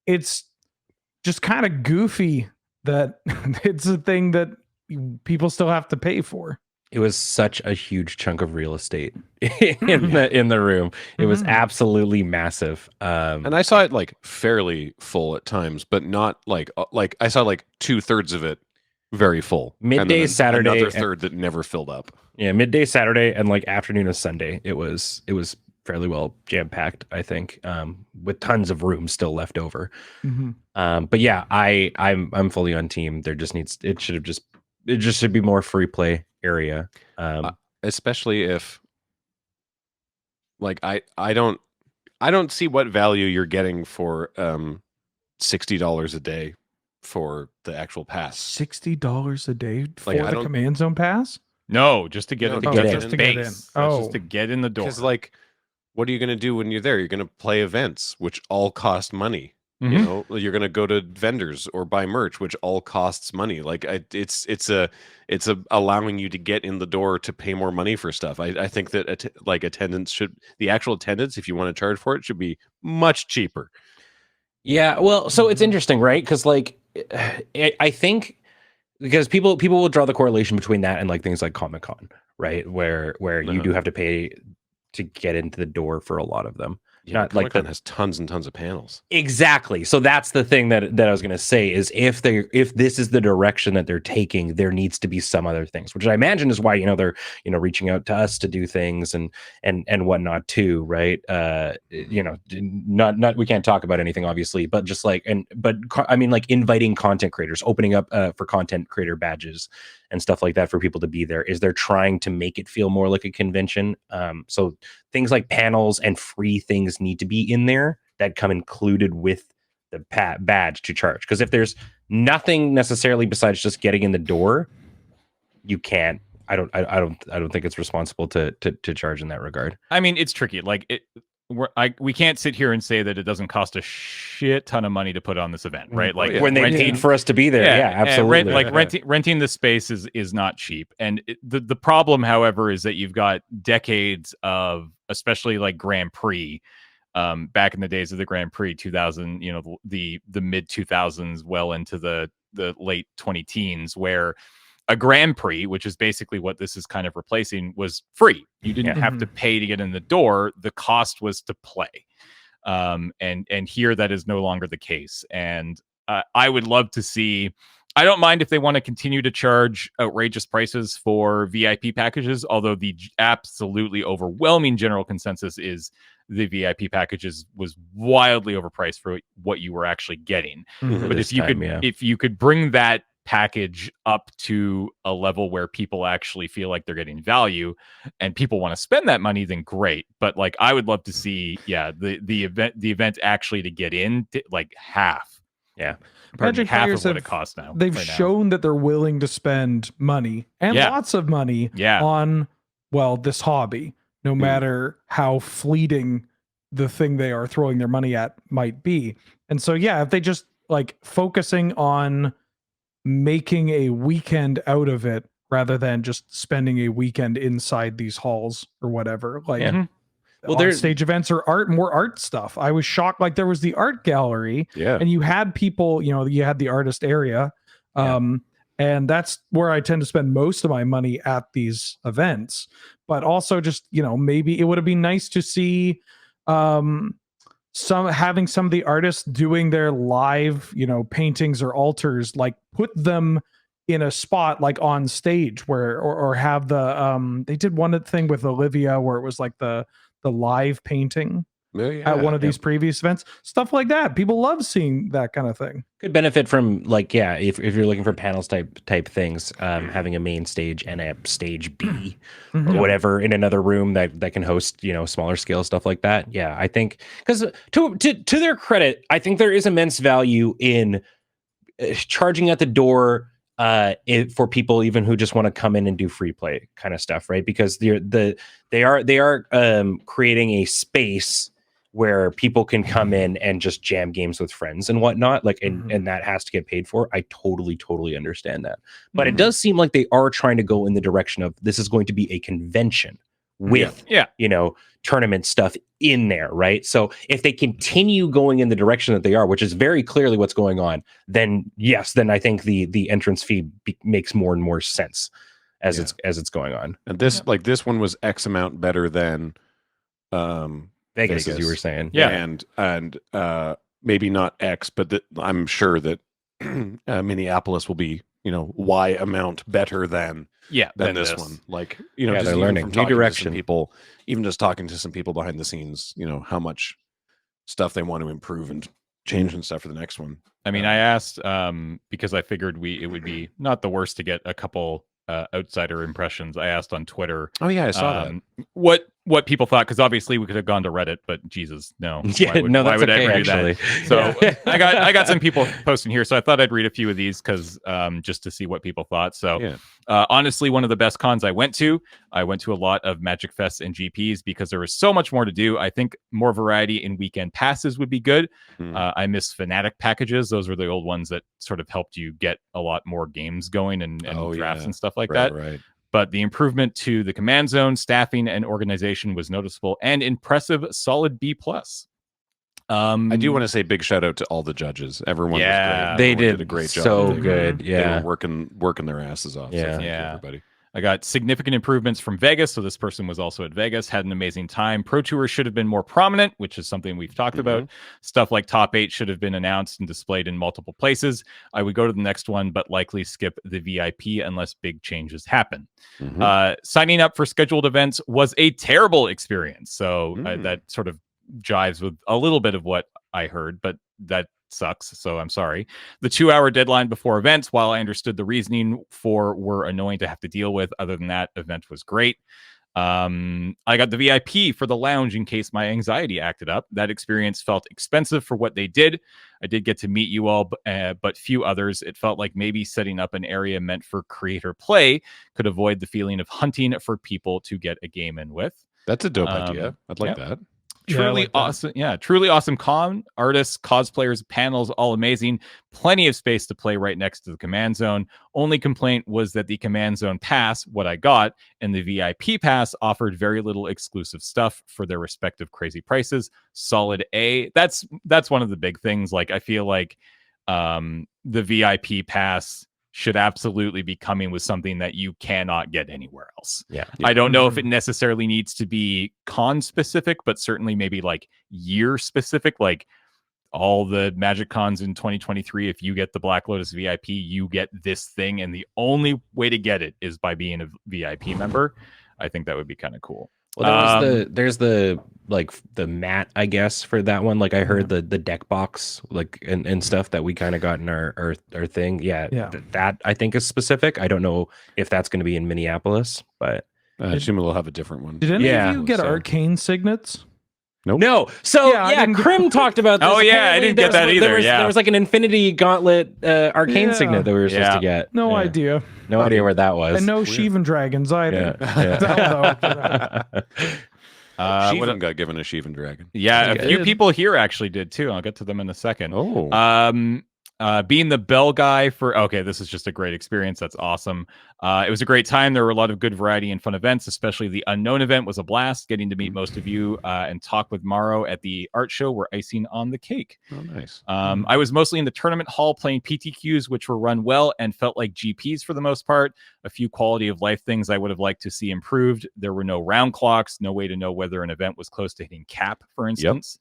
C: it's just kind of goofy that it's a thing that people still have to pay for.
D: It was such a huge chunk of real estate in the room. It was absolutely massive.
A: And I saw it like fairly full at times, but not like I saw like 2/3 of it very full.
D: Midday
A: and then
D: Saturday,
A: another third that never filled up.
D: Yeah, midday Saturday and like afternoon of Sunday. It was fairly well jam packed, I think, with tons of room still left over. But yeah, I'm fully on team. There just it should be more free play area,
A: especially if like I don't see what value you're getting for $60 a day for the actual pass.
C: $60 a day for
A: Like,
C: the Command Zone pass?
B: No, just to get
A: No,
B: in.
A: to
B: To
A: get
B: get
A: in.
B: the
C: To get in.
B: base.
C: Oh.
B: Just to get in the door.
A: Because like, what are you going to do when you're there? You're going to play events, which all cost money. You know, you're going to go to vendors or buy merch, which all costs money. Like it's allowing you to get in the door to pay more money for stuff. I think that the actual attendance, if you want to charge for it, should be much cheaper.
D: Yeah, well, so it's interesting, right? Because like, I think because people will draw the correlation between that and like things like Comic-Con, right? Where you do have to pay to get into the door for a lot of them.
A: Yeah,
D: Not like
A: Comic-Con has tons and tons of panels.
D: Exactly. So that's the thing that I was going to say is if this is the direction that they're taking, there needs to be some other things, which I imagine is why they're reaching out to us to do things and whatnot too, right? Not we can't talk about anything obviously, but just like I mean like inviting content creators, opening up for content creator badges and stuff like that for people to be there is they're trying to make it feel more like a convention. So things like panels and free things need to be in there that come included with the badge to charge. Because if there's nothing necessarily besides just getting in the door, you can't. I don't think it's responsible to charge in that regard.
B: I mean, it's tricky. Like we can't sit here and say that it doesn't cost a shit ton of money to put on this event, right? Like
D: when they paid for us to be there, yeah absolutely.
B: Renting the space is not cheap. And the problem, however, is that you've got decades of, especially like Grand Prix, back in the days of the Grand Prix, 2000, the mid 2000s, well into the late 2010s, where a Grand Prix, which is basically what this is kind of replacing, was free. You didn't have to pay to get in the door. The cost was to play. And here that is no longer the case. And I would love to see, I don't mind if they want to continue to charge outrageous prices for VIP packages, although the absolutely overwhelming general consensus is the VIP packages was wildly overpriced for what you were actually getting. But if you could bring that package up to a level where people actually feel like they're getting value and people want to spend that money, then great. But like, I would love to see, the event actually to get in like half.
C: Yeah.
B: Magic half of what it costs now.
C: They've shown that they're willing to spend money and lots of money on, this hobby, no matter how fleeting the thing they are throwing their money at might be. And so, if they just like focusing on making a weekend out of it rather than just spending a weekend inside these halls or whatever, there's stage events or more art stuff. I was shocked. Like there was the art gallery and you had people, you had the artist area. And that's where I tend to spend most of my money at these events, but also just, maybe it would have been nice to see, having some of the artists doing their live, paintings or altars, like put them in a spot like on stage where, or have the, they did one thing with Olivia where it was like the live painting at one of these previous events, stuff like that. People love seeing that kind of thing.
D: Could benefit from if you're looking for panels type things, having a main stage and a stage B or whatever in another room that can host smaller scale stuff like that. I think because to their credit, I think there is immense value in charging at the door for people even who just want to come in and do free play kind of stuff, right? Because they are creating a space where people can come in and just jam games with friends and whatnot, and that has to get paid for. I totally understand that. But it does seem like they are trying to go in the direction of this is going to be a convention with, tournament stuff in there, right? So if they continue going in the direction that they are, which is very clearly what's going on, then then I think the entrance fee makes more and more sense as it's going on.
A: And this one was X amount better than
D: Vegas, as you were saying.
A: And maybe not X, but I'm sure that Minneapolis will be, Y amount better than this one. Like, just
D: they're learning new direction.
A: People, even just talking to some people behind the scenes, how much stuff they want to improve and change and stuff for the next one.
B: I mean, I asked because I figured it would be not the worst to get a couple outsider impressions. I asked on Twitter.
A: Oh yeah, I saw that.
B: What people thought, because obviously we could have gone to Reddit, but Jesus, no.
D: Why would okay, I ever do that?
B: So I got some people posting here, so I thought I'd read a few of these because just to see what people thought. So honestly, one of the best cons I went to a lot of Magic Fests and GPs because there was so much more to do. I think more variety in weekend passes would be good. I miss Fanatic packages. Those were the old ones that sort of helped you get a lot more games going and drafts and stuff like that.
A: Right.
B: But the improvement to the command zone, staffing, and organization was noticeable and impressive. Solid B+.
A: I do want to say big shout out to all the judges. Everyone was great.
D: They did
A: a great job.
D: So good.
A: They were working their asses off.
D: Yeah.
A: So thank you, everybody.
B: I got significant improvements from Vegas. So this person was also at Vegas, had an amazing time. Pro Tour should have been more prominent, which is something we've talked about. Stuff like Top 8 should have been announced and displayed in multiple places. I would go to the next one, but likely skip the VIP unless big changes happen. Signing up for scheduled events was a terrible experience. So that sort of jives with a little bit of what I heard, but that sucks. So I'm sorry. The 2-hour deadline before events, while I understood the reasoning for, were annoying to have to deal with. Other than that, event was great. I got the VIP for the lounge in case my anxiety acted up. That experience felt expensive for what they did. I did get to meet you all, but few others. It felt like maybe setting up an area meant for creator play could avoid the feeling of hunting for people to get a game in with.
A: That's a dope idea. I'd like that.
B: Truly awesome. Yeah, truly awesome con. Artists, cosplayers, panels, all amazing. Plenty of space to play right next to the command zone. Only complaint was that the command zone pass, what I got, and the VIP pass offered very little exclusive stuff for their respective crazy prices. Solid A. That's one of the big things. Like, I feel like the VIP pass should absolutely be coming with something that you cannot get anywhere else.
D: Yeah.
B: I don't know if it necessarily needs to be con specific, but certainly maybe like year specific, like all the Magic Cons in 2023. If you get the Black Lotus VIP, you get this thing. And the only way to get it is by being a VIP member. I think that would be kind of cool.
D: Well, there's the like the mat, I guess, for that one. Like I heard the deck box, like and stuff that we kind of got in our thing. Yeah. That I think is specific. I don't know if that's going to be in Minneapolis, but
A: I assume we'll have a different one.
C: Did any of you get arcane signets?
A: Nope.
D: No. So Krim talked about this.
B: Oh yeah, I didn't get that either.
D: There was like an Infinity Gauntlet arcane signet that we were supposed to get.
C: No idea.
D: No idea where that was.
C: And no Shivan dragons either.
A: Shivan got given a Shivan dragon.
B: Yeah, a few people here actually did too. I'll get to them in a second.
A: Oh.
B: Being the bell guy for this is just a great experience. That's awesome. It was a great time. There were a lot of good variety and fun events, especially the unknown event was a blast. Getting to meet most of you and talk with Morrow at the art show were icing on the cake.
A: Oh, nice.
B: I was mostly in the tournament hall playing PTQs, which were run well and felt like GPs for the most part. A few quality of life things I would have liked to see improved. There were no round clocks, no way to know whether an event was close to hitting cap, for instance.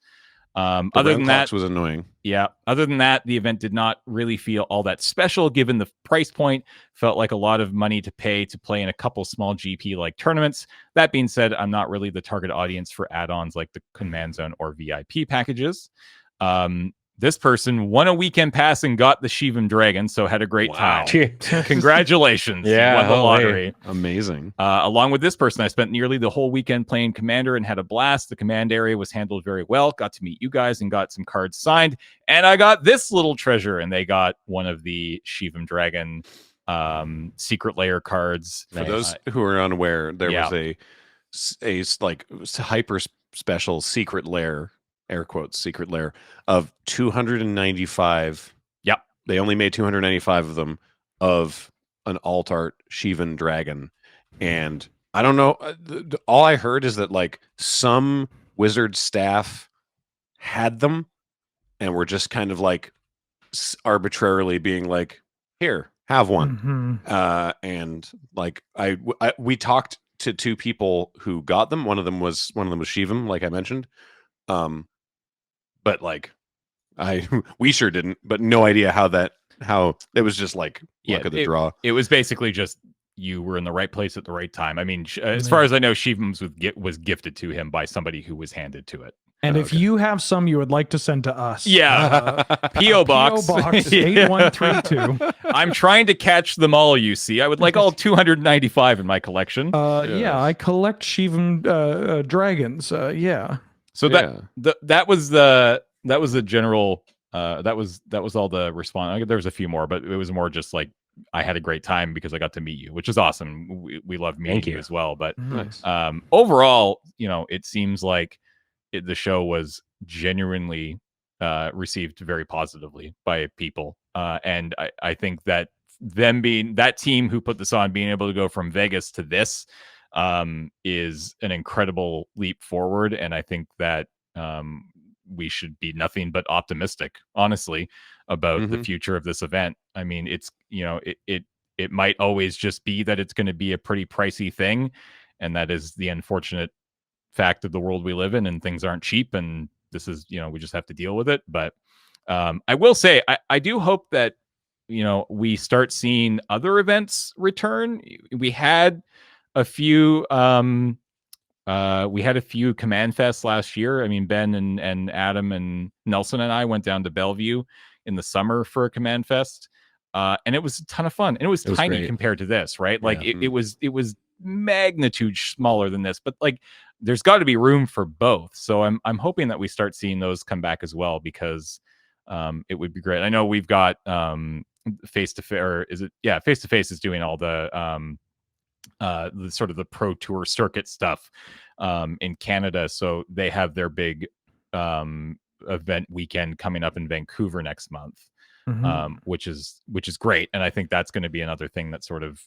B: Other than that,
A: was annoying.
B: Yeah. Other than that, the event did not really feel all that special given the price point. Felt like a lot of money to pay to play in a couple small GP like tournaments. That being said, I'm not really the target audience for add-ons like the Command Zone or VIP packages. This person won a weekend pass and got the Shivan Dragon, so had a great time. Congratulations.
D: Yeah,
B: won the lottery.
A: Amazing.
B: Along with this person, I spent nearly the whole weekend playing Commander and had a blast. The command area was handled very well. Got to meet you guys and got some cards signed. And I got this little treasure, and they got one of the Shivan Dragon secret layer cards.
A: For those who are unaware, there was a like hyper special secret layer, air quotes, secret layer of 295.
B: Yep.
A: They only made 295 of them of an alt art Shivan dragon. And I don't know. All I heard is that like some wizard staff had them and were just kind of like arbitrarily being like, here, have one. And like we talked to two people who got them. One of them was Shivan, like I mentioned. But like we sure didn't, but no idea how it was just like luck of the draw.
B: It was basically just you were in the right place at the right time. I mean, as far as I know, Shivan was gifted to him by somebody who was handed to it.
C: And if you have some you would like to send to us,
B: P.O. Box
C: 8132.
B: I'm trying to catch them all, you see. I would like all 295 in my collection.
C: I collect Shivan dragons.
B: So that was the general that was all the response. There was a few more, but it was more just like I had a great time because I got to meet you, which is awesome. We love meeting you as well. But overall, it seems like the show was genuinely received very positively by people. And I think that them being that team who put this on, being able to go from Vegas to this is an incredible leap forward. And I think that we should be nothing but optimistic, honestly, about the future of this event. I mean, it's, it might always just be that it's going to be a pretty pricey thing. And that is the unfortunate fact of the world we live in, and things aren't cheap. And this is, we just have to deal with it. But I will say, I do hope that, we start seeing other events return. We had a few We had a few Command Fests last year. I mean, Ben and Adam and Nelson and I went down to Bellevue in the summer for a Command Fest, and it was a ton of fun. And it was tiny
D: great.
B: compared to this, right? Like
D: Yeah.
B: it was magnitude smaller than this, but like there's got to be room for both. So I'm hoping that we start seeing those come back as well, because it would be great. I know we've got face to face, or is it face to face is doing all the sort of the pro tour circuit stuff in Canada, so they have their big event weekend coming up in Vancouver next month. Which is great, and I think that's going to be another thing that sort of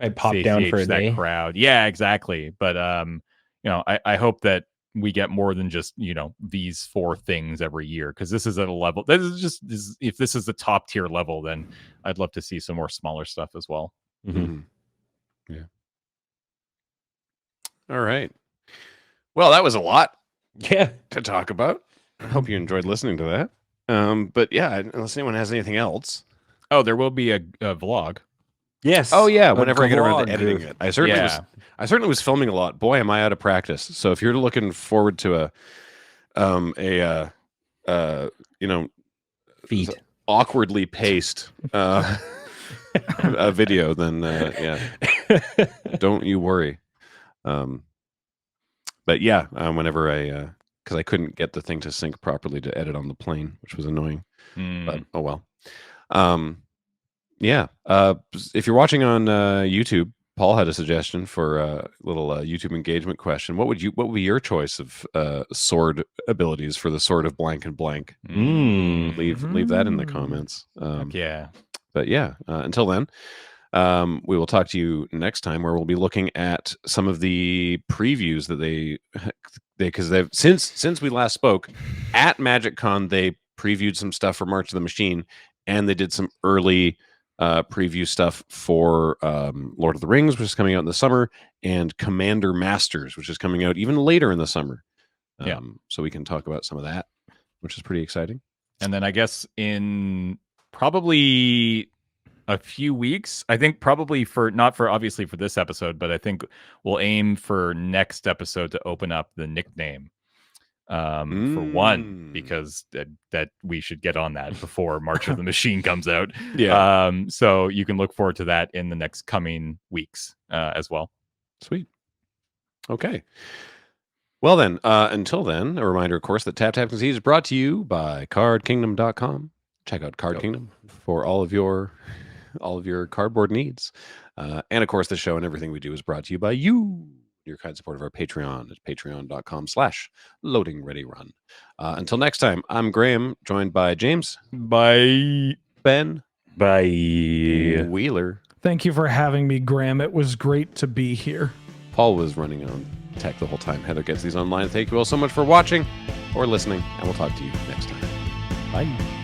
E: I pop down for a
B: that
E: day.
B: crowd. Yeah, exactly. But I hope that we get more than just these 4 things every year, because this is at a level that is just if this is the top tier level, then I'd love to see some more smaller stuff as well.
A: Yeah. All right. Well, that was a lot
E: Yeah.
A: to talk about. I hope you enjoyed listening to that. But yeah, unless anyone has anything else.
B: Oh, there will be a vlog.
E: Yes.
A: Oh yeah,
E: a
A: whenever I get around
E: vlog.
A: to editing it. I certainly was filming a lot. Boy, am I out of practice. So if you're looking forward to
E: Feet.
A: awkwardly paced a video, then don't you worry. But yeah, whenever because I couldn't get the thing to sync properly to edit on the plane, which was annoying. But oh well. If you're watching on YouTube, Paul had a suggestion for a little YouTube engagement question. What would be your choice of sword abilities for the sword of blank and blank? Leave that in the comments. But yeah, until then, we will talk to you next time, where we'll be looking at some of the previews that because they've since we last spoke at MagicCon, they previewed some stuff for March of the Machine, and they did some early preview stuff for Lord of the Rings, which is coming out in the summer, and Commander Masters, which is coming out even later in the summer. So we can talk about some of that, which is pretty exciting.
B: And then I guess in probably a few weeks, I think probably not for obviously for this episode, but I think we'll aim for next episode to open up the nickname for one, because that we should get on that before March of the Machine comes out. So you can look forward to that in the next coming weeks as well.
A: Sweet. Okay. Well then, until then, a reminder, of course, that Tap Tap Concede is brought to you by CardKingdom.com. Check out Card Kingdom for all of your cardboard needs. And of course, the show and everything we do is brought to you by you, your kind support of our Patreon at patreon.com/loadingreadyrun. Until next time, I'm Graham, joined by James.
B: Bye.
A: Ben.
E: Bye.
A: Wheeler.
C: Thank you for having me, Graham. It was great to be here.
A: Paul was running on tech the whole time. Heather gets these online. Thank you all so much for watching or listening, and we'll talk to you next time.
E: Bye.